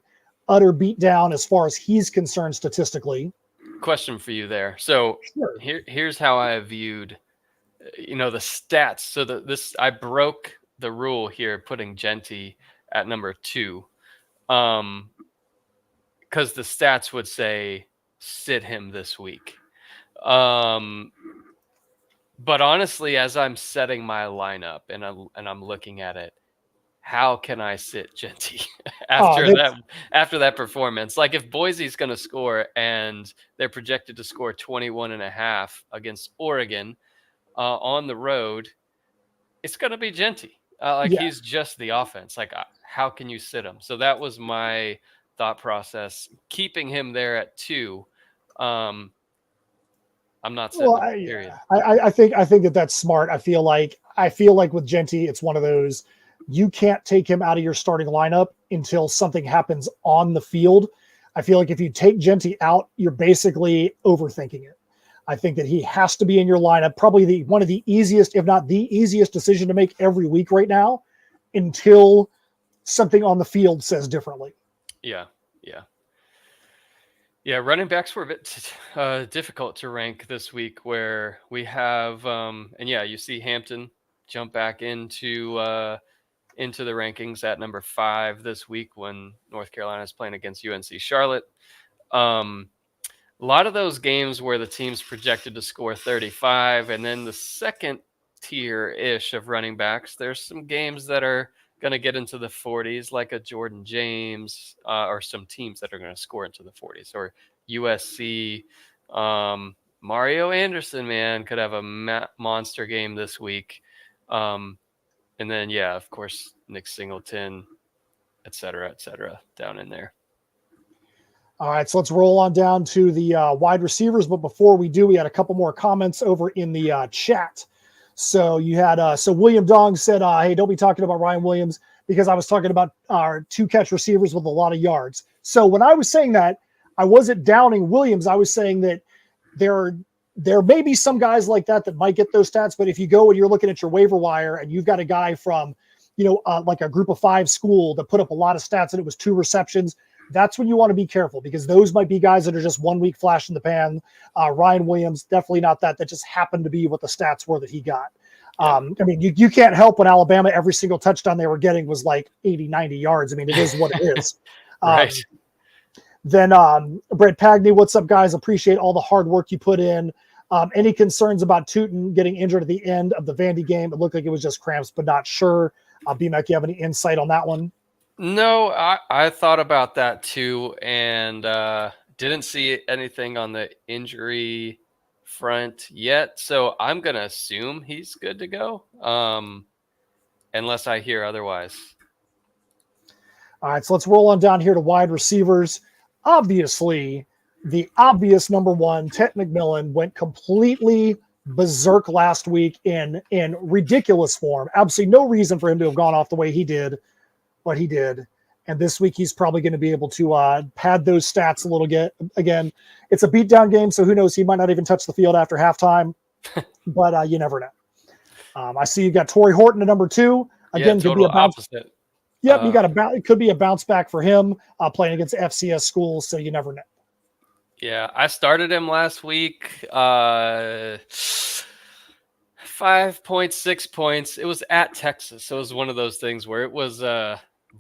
utter beatdown as far as he's concerned statistically. Question for you there. So sure. Here's how I viewed, the stats. So I broke the rule here, putting Genty at number 2, because the stats would say sit him this week. But honestly, as I'm setting my lineup and I'm looking at it, how can I sit Genty Oh, after that performance? Like if Boise's going to score and they're projected to score 21.5 against Oregon on the road, it's going to be Genty. Like yeah. he's just the offense. Like how can you sit him? So that was my thought process. Keeping him there at 2. I'm not sitting Well, him, period. I think that's smart. I feel like with Genty, it's one of those, you can't take him out of your starting lineup until something happens on the field. I feel like if you take Genty out, you're basically overthinking it. I think that he has to be in your lineup. Probably one of the easiest, if not the easiest decision to make every week right now, until something on the field says differently. Yeah. Yeah, running backs were a bit difficult to rank this week, where we have, and yeah, you see Hampton jump back into the rankings at number 5 this week when North Carolina is playing against UNC Charlotte. A lot of those games where the team's projected to score 35, and then the second tier-ish of running backs, there's some games that are going to get into the 40s, like a Jordan James, or some teams that are going to score into the 40s, or USC. Mario Anderson, man, could have a monster game this week. And then, yeah, of course, Nick Singleton, et cetera, down in there. All right, so let's roll on down to the wide receivers. But before we do, we had a couple more comments over in the chat. So you had William Dong said, "Hey, don't be talking about Ryan Williams because I was talking about our 2-catch receivers with a lot of yards." So when I was saying that, I wasn't downing Williams. I was saying that there may be some guys like that might get those stats, but if you go and you're looking at your waiver wire and you've got a guy from, like a group of 5 school that put up a lot of stats and it was 2 receptions, that's when you want to be careful because those might be guys that are just 1 week flash in the pan. Ryan Williams, definitely not that just happened to be what the stats were that he got. I mean, you can't help when Alabama, every single touchdown they were getting was like 80, 90 yards. I mean, it is what it is. Right. Then Brett Pagney, what's up, guys? Appreciate all the hard work you put in. Any concerns about Tootin getting injured at the end of the Vandy game? It looked like it was just cramps, but not sure. BMAC, you have any insight on that one? No, I thought about that too, and didn't see anything on the injury front yet. So I'm going to assume he's good to go, unless I hear otherwise. All right, so let's roll on down here to wide receivers. Obviously, the obvious number one, Ted McMillan, went completely berserk last week in ridiculous form. Absolutely no reason for him to have gone off the way he did, what he did. And this week, he's probably going to be able to pad those stats a little bit. Again, it's a beatdown game, so who knows? He might not even touch the field after halftime, but you never know. I see you got Torrey Horton at number 2. Again, total could be a bounce. Opposite. Yep, it could be a bounce back for him playing against FCS schools, so you never know. Yeah, I started him last week. 5 points, 6 points. It was at Texas, so it was one of those things where it was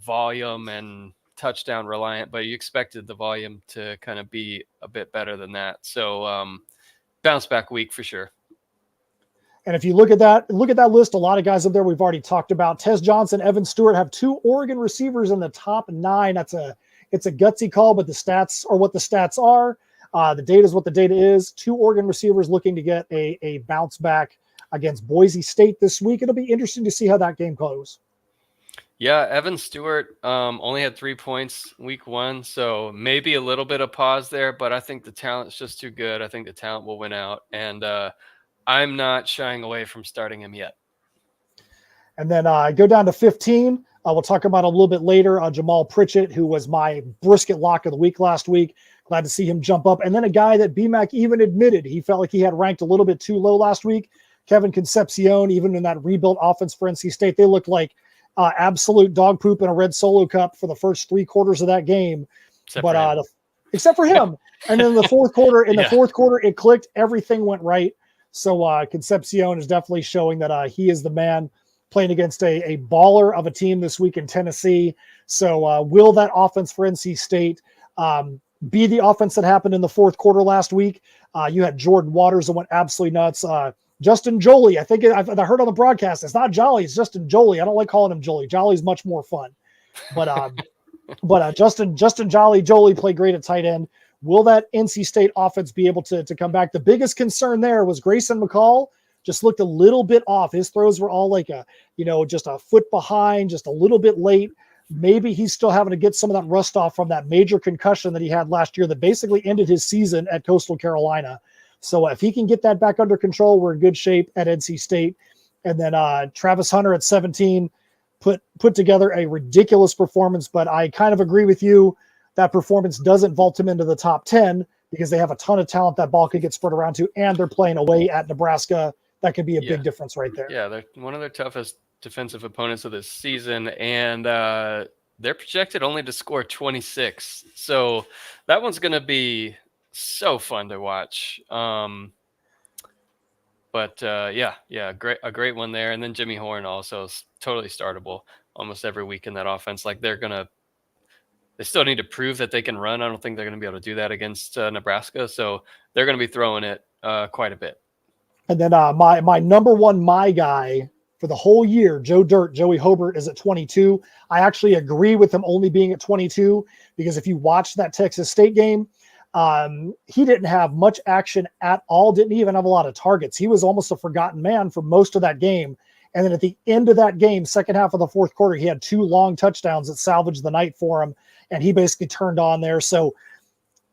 volume and touchdown reliant, but you expected the volume to kind of be a bit better than that. So bounce back week for sure. And if you look at that list, a lot of guys up there we've already talked about. Tez Johnson, Evan Stewart have 2 Oregon receivers in the top 9. It's a gutsy call, but the stats are what the stats are. The data is what the data is. 2 Oregon receivers looking to get a bounce back against Boise State this week. It'll be interesting to see how that game goes. Yeah, Evan Stewart only had 3 points week 1, so maybe a little bit of pause there, but I think the talent's just too good. I think the talent will win out, and I'm not shying away from starting him yet. And then go down to 15. We'll talk about a little bit later. Jamal Pritchett, who was my brisket lock of the week last week. Glad to see him jump up. And then a guy that BMAC even admitted he felt like he had ranked a little bit too low last week. Kevin Concepcion, even in that rebuilt offense for NC State, they looked like absolute dog poop in a red solo cup for the first 3 quarters of that game. Except for him. And then in the fourth quarter, it clicked. Everything went right. So Concepcion is definitely showing that he is the man playing against a baller of a team this week in Tennessee. So will that offense for NC State be the offense that happened in the fourth quarter last week? You had Jordan Waters that went absolutely nuts. Justin Jolie. I think I heard on the broadcast, it's not Jolly, it's Justin Jolie. I don't like calling him Jolie. Jolly's much more fun. But Justin Jolie played great at tight end. Will that NC State offense be able to come back? The biggest concern there was Grayson McCall just looked a little bit off. His throws were all like just a foot behind, just a little bit late. Maybe he's still having to get some of that rust off from that major concussion that he had last year that basically ended his season at Coastal Carolina. So if he can get that back under control, we're in good shape at NC State. And then Travis Hunter at 17 put together a ridiculous performance, but I kind of agree with you. That performance doesn't vault him into the top 10 because they have a ton of talent that ball could get spread around to, and they're playing away at Nebraska. That could be a big difference right there. Yeah, they're one of their toughest defensive opponents of this season, and they're projected only to score 26. So that one's going to be so fun to watch. A great one there. And then Jimmy Horn also is totally startable almost every week in that offense. Like they still need to prove that they can run. I don't think they're going to be able to do that against Nebraska. So they're going to be throwing it quite a bit. And then my number one, my guy for the whole year, Joey Hobart is at 22. I actually agree with him only being at 22 because if you watch that Texas State game, he didn't have much action at all. Didn't even have a lot of targets. He was almost a forgotten man for most of that game. And then at the end of that game, second half of the fourth quarter, he had 2 long touchdowns that salvaged the night for him. And he basically turned on there. So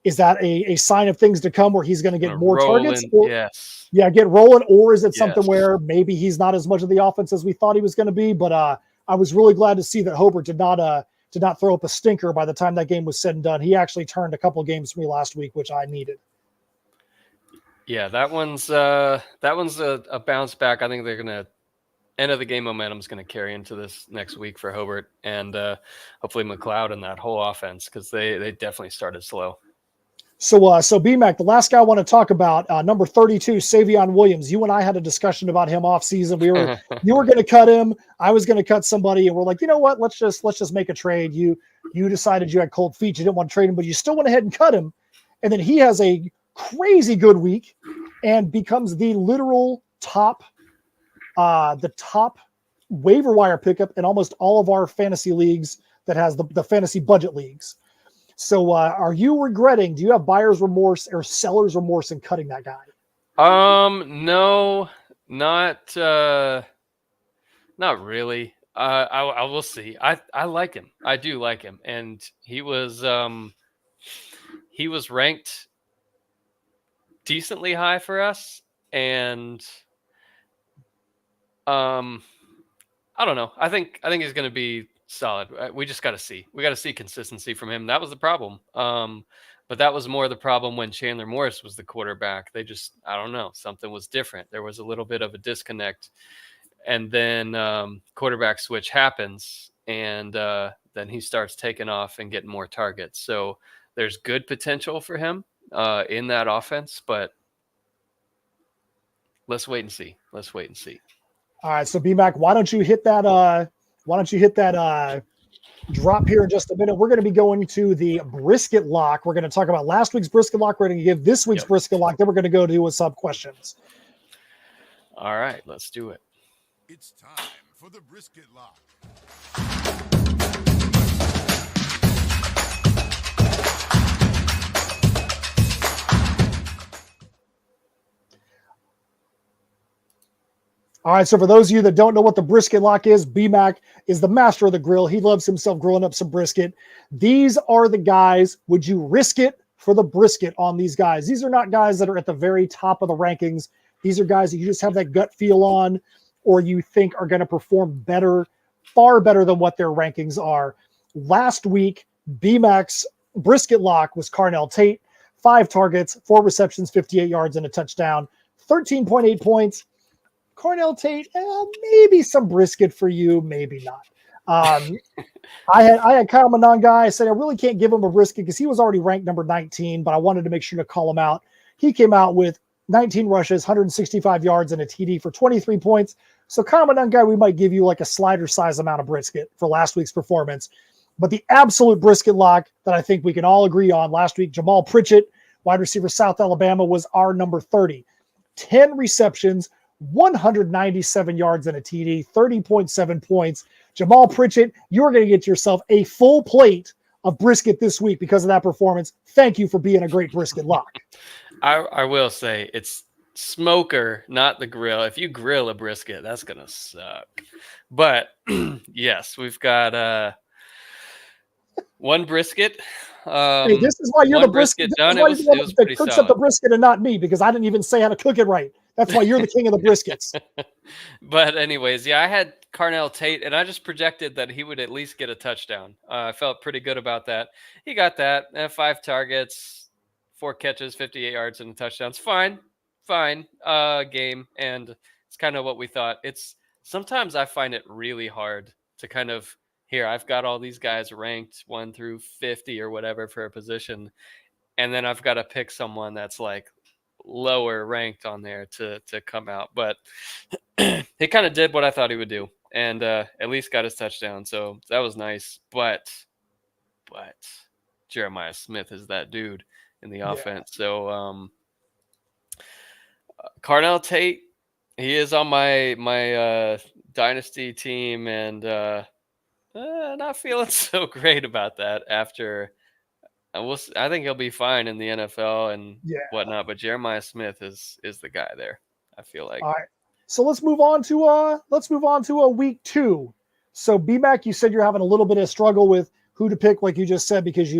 is that a sign of things to come where he's going to get more targets? Yes. Yeah, get rolling. Or is it something where maybe he's not as much of the offense as we thought he was going to be? But I was really glad to see that Hobart did not throw up a stinker by the time that game was said and done. He actually turned a couple of games for me last week, which I needed. Yeah, that one's a bounce back. I think they're going to end of the game momentum is going to carry into this next week for Hobart and hopefully McLeod and that whole offense because they definitely started slow. So BMAC, the last guy I want to talk about, number 32, Savion Williams. You and I had a discussion about him off season. You were going to cut him. I was going to cut somebody, and we're like, you know what? Let's just make a trade. You decided you had cold feet. You didn't want to trade him, but you still went ahead and cut him. And then he has a crazy good week and becomes the literal top waiver wire pickup in almost all of our fantasy leagues that has the fantasy budget leagues. So are you regretting, do you have buyer's remorse or seller's remorse in cutting that guy? No, not really. I will see. I like him. I do like him. And he was ranked decently high for us. And I don't know. I think he's going to be solid. We just got to see. We got to see consistency from him. That was the problem. But that was more the problem when Chandler Morris was the quarterback. They just, I don't know, something was different. There was a little bit of a disconnect. And then quarterback switch happens, and then he starts taking off and getting more targets. So there's good potential for him in that offense, but let's wait and see. All right, so B-Mac, why don't you hit that drop here in just a minute. We're going to be going to the Brisket Lock. We're going to talk about last week's Brisket Lock. We're going to give this week's Brisket Lock. Then we're going to go to what's up questions. All right, let's do it. It's time for the Brisket Lock. All right, so for those of you that don't know what the Brisket Lock is, B-Mac is the master of the grill. He loves himself grilling up some brisket. These are the guys. Would you risk it for the brisket on these guys? These are not guys that are at the very top of the rankings. These are guys that you just have that gut feel on or you think are going to perform better, far better than what their rankings are. Last week, B-Mac's Brisket Lock was Carnell Tate, 5 targets, 4 receptions, 58 yards, and a touchdown, 13.8 points. Carnell Tate, maybe some brisket for you, maybe not. I had Kyle Monanga. I said I really can't give him a brisket because he was already ranked number 19, but I wanted to make sure to call him out. He came out with 19 rushes, 165 yards, and a TD for 23 points. So Kyle Monanga, we might give you like a slider size amount of brisket for last week's performance. But the absolute brisket lock that I think we can all agree on last week, Jamal Pritchett, wide receiver, South Alabama, was our number 30. 10 receptions, 197 yards and a TD, 30.7 points. Jamal Pritchett, you're going to get yourself a full plate of brisket this week because of that performance. Thank you for being a great brisket lock. I will say it's smoker, not the grill. If you grill a brisket, that's going to suck. But yes, we've got one brisket. Hey, this is why you're the brisket done. It was that cooks up the brisket and not me, because I didn't even say how to cook it right. That's why you're the king of the briskets. But anyways, yeah, I had Carnell Tate, and I just projected that he would at least get a touchdown. I felt pretty good about that. He got that. 5 targets, 4 catches, 58 yards, and a touchdown. It's fine game, and it's kind of what we thought. It's sometimes I find it really hard to kind of here. I've got all these guys ranked 1 through 50 or whatever for a position, and then I've got to pick someone that's like lower ranked on there to come out. But he kind of did what I thought he would do, and at least got his touchdown. So that was nice. But Jeremiah Smith is that dude in the offense. So Carnell Tate, he is on my dynasty team, and not feeling so great about that after. I think he'll be fine in the NFL and whatnot, but Jeremiah Smith is the guy there, I feel like. All right. So let's move on to week 2. So BMAC, you said you're having a little bit of struggle with who to pick, like you just said, because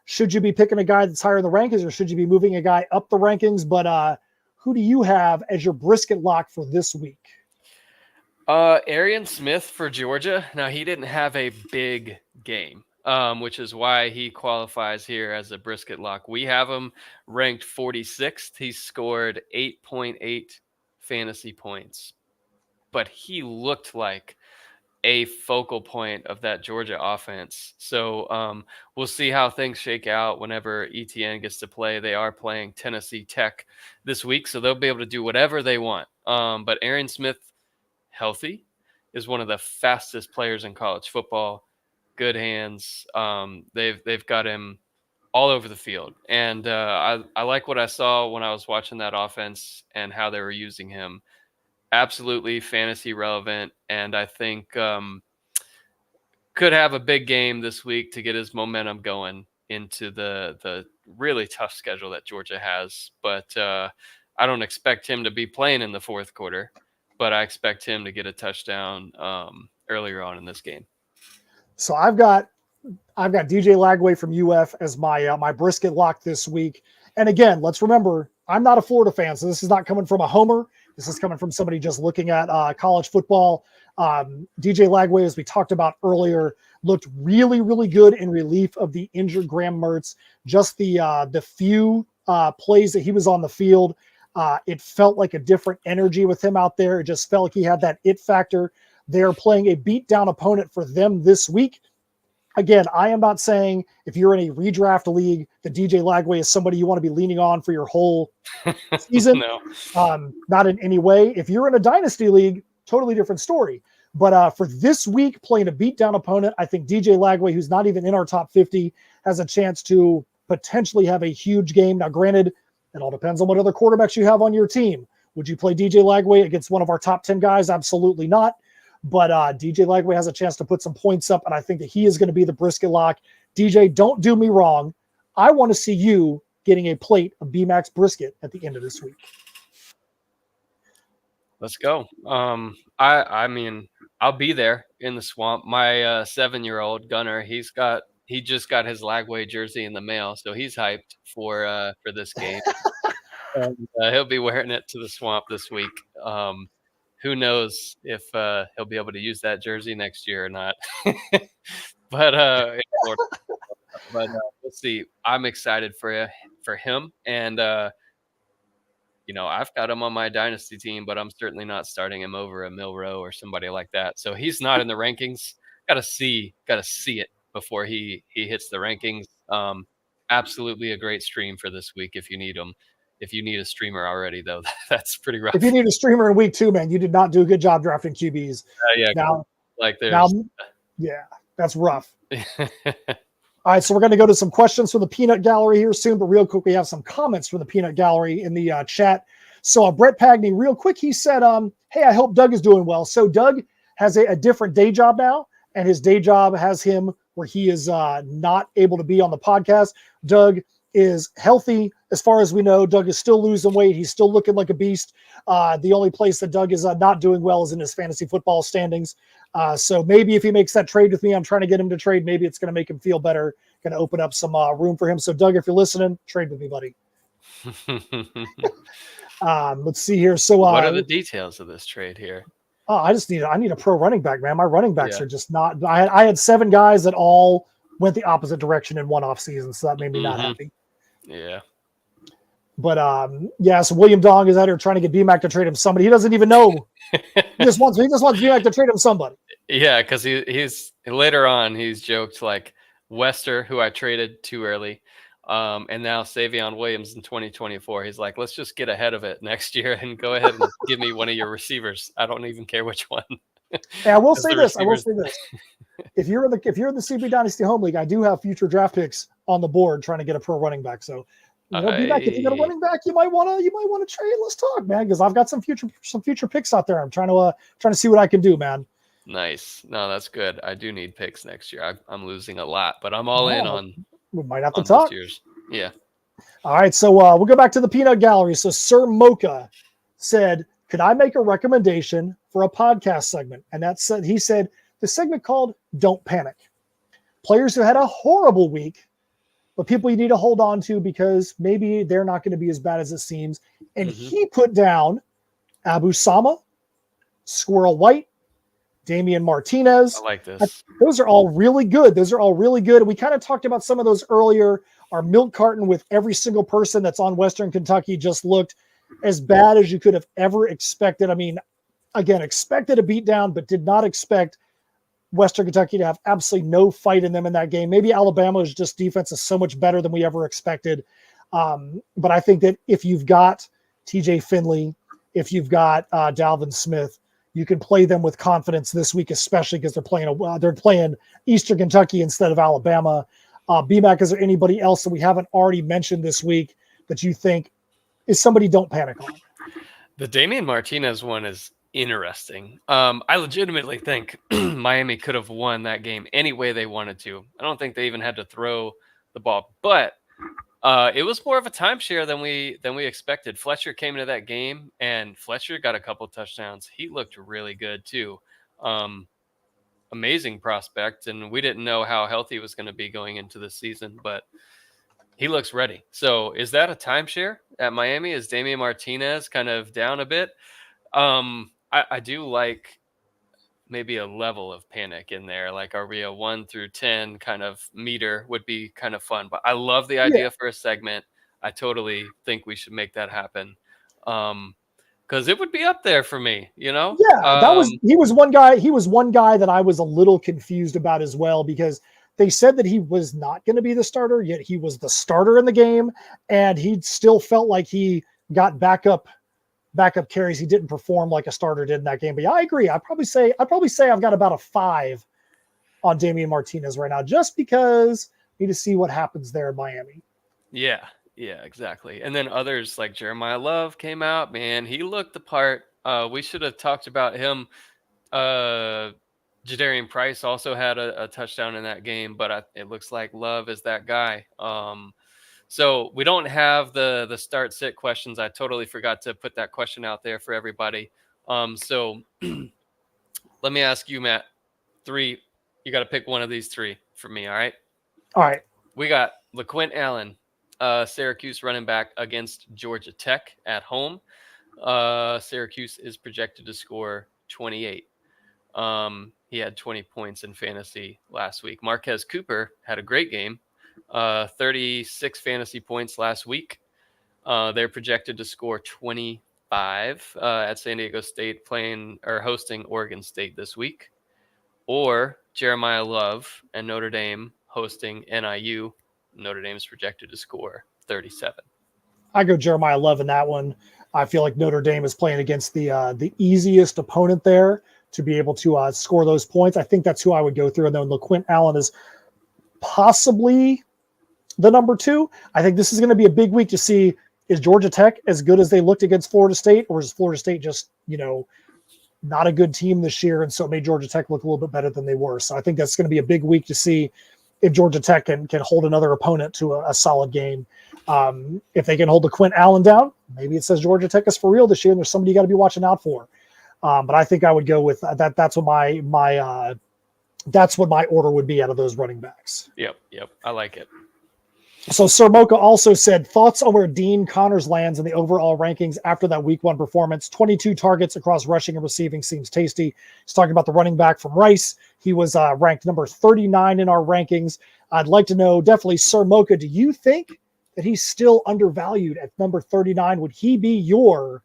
should you be picking a guy that's higher in the rankings, or should you be moving a guy up the rankings? But who do you have as your brisket lock for this week? Arian Smith for Georgia. Now, he didn't have a big game, which is why he qualifies here as a brisket lock. We have him ranked 46th. He scored 8.8 fantasy points, but he looked like a focal point of that Georgia offense. So we'll see how things shake out whenever ETN gets to play. They are playing Tennessee Tech this week, so they'll be able to do whatever they want. But Arian Smith, healthy, is one of the fastest players in college football. Good hands. They've got him all over the field, and I like what I saw when I was watching that offense and how they were using him. Absolutely fantasy relevant, and I think could have a big game this week to get his momentum going into the really tough schedule that Georgia has. But I don't expect him to be playing in the fourth quarter, but I expect him to get a touchdown earlier on in this game. So I've got DJ Lagway from UF as my brisket lock this week. And again, let's remember, I'm not a Florida fan, so this is not coming from a homer. This is coming from somebody just looking at college football. DJ Lagway, as we talked about earlier, looked really, really good in relief of the injured Graham Mertz. Just the few plays that he was on the field, it felt like a different energy with him out there. It just felt like he had that it factor. They're playing a beat-down opponent for them this week. Again, I am not saying if you're in a redraft league that DJ Lagway is somebody you want to be leaning on for your whole season. No. Not in any way. If you're in a dynasty league, totally different story. But for this week, playing a beatdown opponent, I think DJ Lagway, who's not even in our top 50, has a chance to potentially have a huge game. Now, granted, it all depends on what other quarterbacks you have on your team. Would you play DJ Lagway against one of our top 10 guys? Absolutely not. But DJ Lagway has a chance to put some points up, and I think that he is going to be the brisket lock. DJ, don't do me wrong. I want to see you getting a plate of B-Max brisket at the end of this week. Let's go. I mean, I'll be there in the swamp. My 7-year-old Gunner, he just got his Lagway jersey in the mail, so he's hyped for this game. And, he'll be wearing it to the swamp this week. Who knows if he'll be able to use that jersey next year or not. But we'll see. I'm excited for him, and I've got him on my dynasty team, but I'm certainly not starting him over a Milrow or somebody like that. So he's not in the rankings. Got to see it before he hits the rankings. Absolutely a great stream for this week if you need him. If you need a streamer already, though, that's pretty rough. If you need a streamer in week 2, man, you did not do a good job drafting QBs. That's rough. All right, so we're going to go to some questions from the Peanut Gallery here soon, but real quick, we have some comments from the Peanut Gallery in the chat. So Brett Pagney, real quick, he said, hey, I hope Doug is doing well. So Doug has a different day job now, and his day job has him where he is not able to be on the podcast. Doug is healthy as far as we know. Doug is still losing weight. He's still looking like a beast. The only place that Doug is not doing well is in his fantasy football standings. So maybe if he makes that trade with me, I'm trying to get him to trade. Maybe it's going to make him feel better, going to open up some room for him. So Doug, if you're listening, trade with me, buddy. Let's see here. So what are the details of this trade here? I need a pro running back, man. My running backs are just not. I had 7 guys that all went the opposite direction in one off season, so that made me not happy. Yeah. But so William Dong is out here trying to get BMAC to trade him somebody. He doesn't even know. he just wants BMAC to trade him somebody. Yeah, because he's later on he's joked like Wester, who I traded too early, and now Savion Williams in 2024. He's like, let's just get ahead of it next year and go ahead and give me one of your receivers. I don't even care which one. And I will say this. If you're in the CB Dynasty Home League, I do have future draft picks on the board trying to get a pro running back. So if you got a running back, you might want to trade. Let's talk, man, because I've got some future picks out there. I'm trying to see what I can do, man. Nice. No, that's good. I do need picks next year. I'm losing a lot, but I'm all in on. We might have to talk. Yeah. All right, so we'll go back to the peanut gallery. So Sir Mocha said, "Could I make a recommendation for a podcast segment?" And he said the segment called "Don't Panic." Players who had a horrible week, but people you need to hold on to because maybe they're not going to be as bad as it seems. And he put down Abu Sama, Squirrel White, Damian Martinez. I like this. Those are all really good. And we kind of talked about some of those earlier. Our milk carton with every single person that's on Western Kentucky just looked as bad as you could have ever expected. I mean, again, expected a beatdown, but did not expect Western Kentucky to have absolutely no fight in them in that game. Maybe Alabama's just defense is so much better than we ever expected. But I think that if you've got TJ Finley, if you've got Dalvin Smith, you can play them with confidence this week, especially because they're playing Eastern Kentucky instead of Alabama. BMAC, is there anybody else that we haven't already mentioned this week that you think is somebody don't panic on? The Damian Martinez one is interesting. I legitimately think Miami could have won that game any way they wanted to. I don't think they even had to throw the ball, but it was more of a timeshare than we expected. Fletcher came into that game, and Fletcher got a couple touchdowns. He looked really good too. Amazing prospect, and we didn't know how healthy he was going to be going into the season, but he looks ready. So is that a timeshare at Miami? Is Damian Martinez kind of down a bit? I do like maybe a level of panic in there. Like, are we a 1 through 10 kind of meter would be kind of fun, but I love the idea for a segment. I totally think we should make that happen. Because it would be up there for me, you know? Yeah, he was one guy that I was a little confused about as well, because they said that he was not going to be the starter, yet he was the starter in the game, and he still felt like he got backup carries. He didn't perform like a starter did in that game. But yeah, I agree. I'd probably say I've got about a 5 on Damian Martinez right now, just because I need to see what happens there in Miami. Yeah, exactly. And then others like Jeremiah Love came out. Man, he looked the part. We should have talked about him. Jadarian Price also had a touchdown in that game, but it looks like Love is that guy. So we don't have the start sit questions. I totally forgot to put that question out there for everybody. So let me ask you, Matt, 3. You got to pick one of these 3 for me. All right. All right. We got LaQuint Allen, Syracuse running back against Georgia Tech at home. Syracuse is projected to score 28. He had 20 points in fantasy last week. Marquez Cooper had a great game. 36 fantasy points last week. They're projected to score 25 at San Diego State, hosting Oregon State this week. Or Jeremiah Love and Notre Dame hosting NIU. Notre Dame's projected to score 37. I go Jeremiah Love in that one. I feel like Notre Dame is playing against the easiest opponent there to be able to score those points. I think that's who I would go through. And then LaQuint Allen is possibly the number 2. I think this is going to be a big week to see is Georgia Tech as good as they looked against Florida State, or is Florida State just, not a good team this year, and so it made Georgia Tech look a little bit better than they were? So I think that's going to be a big week to see if Georgia Tech can hold another opponent to a solid game. If they can hold the Quint Allen down, maybe it says Georgia Tech is for real this year, and there's somebody you got to be watching out for. But I think I would go with that. That's what my order would be out of those running backs. Yep. I like it. So Sir Mocha also said, thoughts on where Dean Connors lands in the overall rankings after that week 1 performance. 22 targets across rushing and receiving seems tasty. He's talking about the running back from Rice. He was ranked number 39 in our rankings. I'd like to know, definitely, Sir Mocha, do you think that he's still undervalued at number 39? Would he be your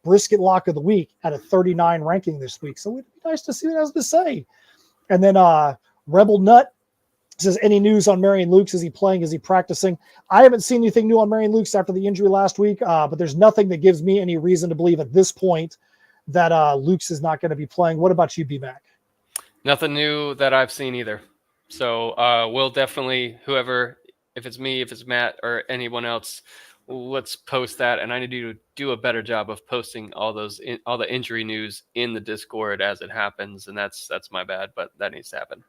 Brisket Lock of the week at a 39 ranking this week? So it'd be nice to see what he has to say. And then Rebel Nut says, any news on Marion Lukes? Is he playing? Is he practicing? I haven't seen anything new on Marion Lukes after the injury last week, but there's nothing that gives me any reason to believe at this point that Lukes is not going to be playing. What about you, B-Mac? Nothing new that I've seen either. So we'll definitely, whoever, if it's me, if it's Matt, or anyone else, let's post that. And I need to do a better job of posting all the injury news in the Discord as it happens. And that's my bad, but that needs to happen.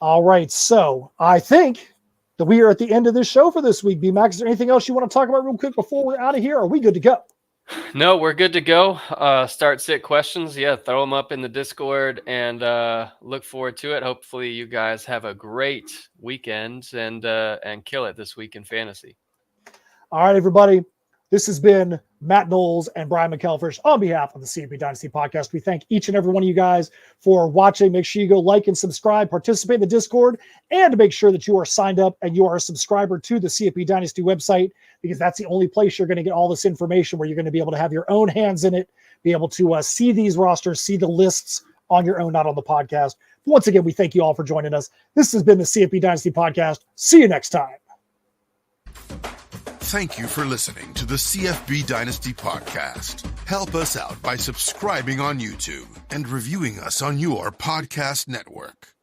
All right, so I think that we are at the end of this show for this week. B-Mac, is there anything else you want to talk about real quick before we're out of here? Are we good to go? No, we're good to go. Start sit questions. Yeah, throw them up in the Discord and look forward to it. Hopefully you guys have a great weekend and kill it this week in fantasy. All right, everybody. This has been Matt Knowles and Brian McElfresh on behalf of the CFP Dynasty Podcast. We thank each and every one of you guys for watching. Make sure you go like and subscribe, participate in the Discord, and make sure that you are signed up and you are a subscriber to the CFP Dynasty website, because that's the only place you're going to get all this information, where you're going to be able to have your own hands in it, be able to see these rosters, see the lists on your own, not on the podcast. Once again, we thank you all for joining us. This has been the CFP Dynasty Podcast. See you next time. Thank you for listening to the CFB Dynasty Podcast. Help us out by subscribing on YouTube and reviewing us on your podcast network.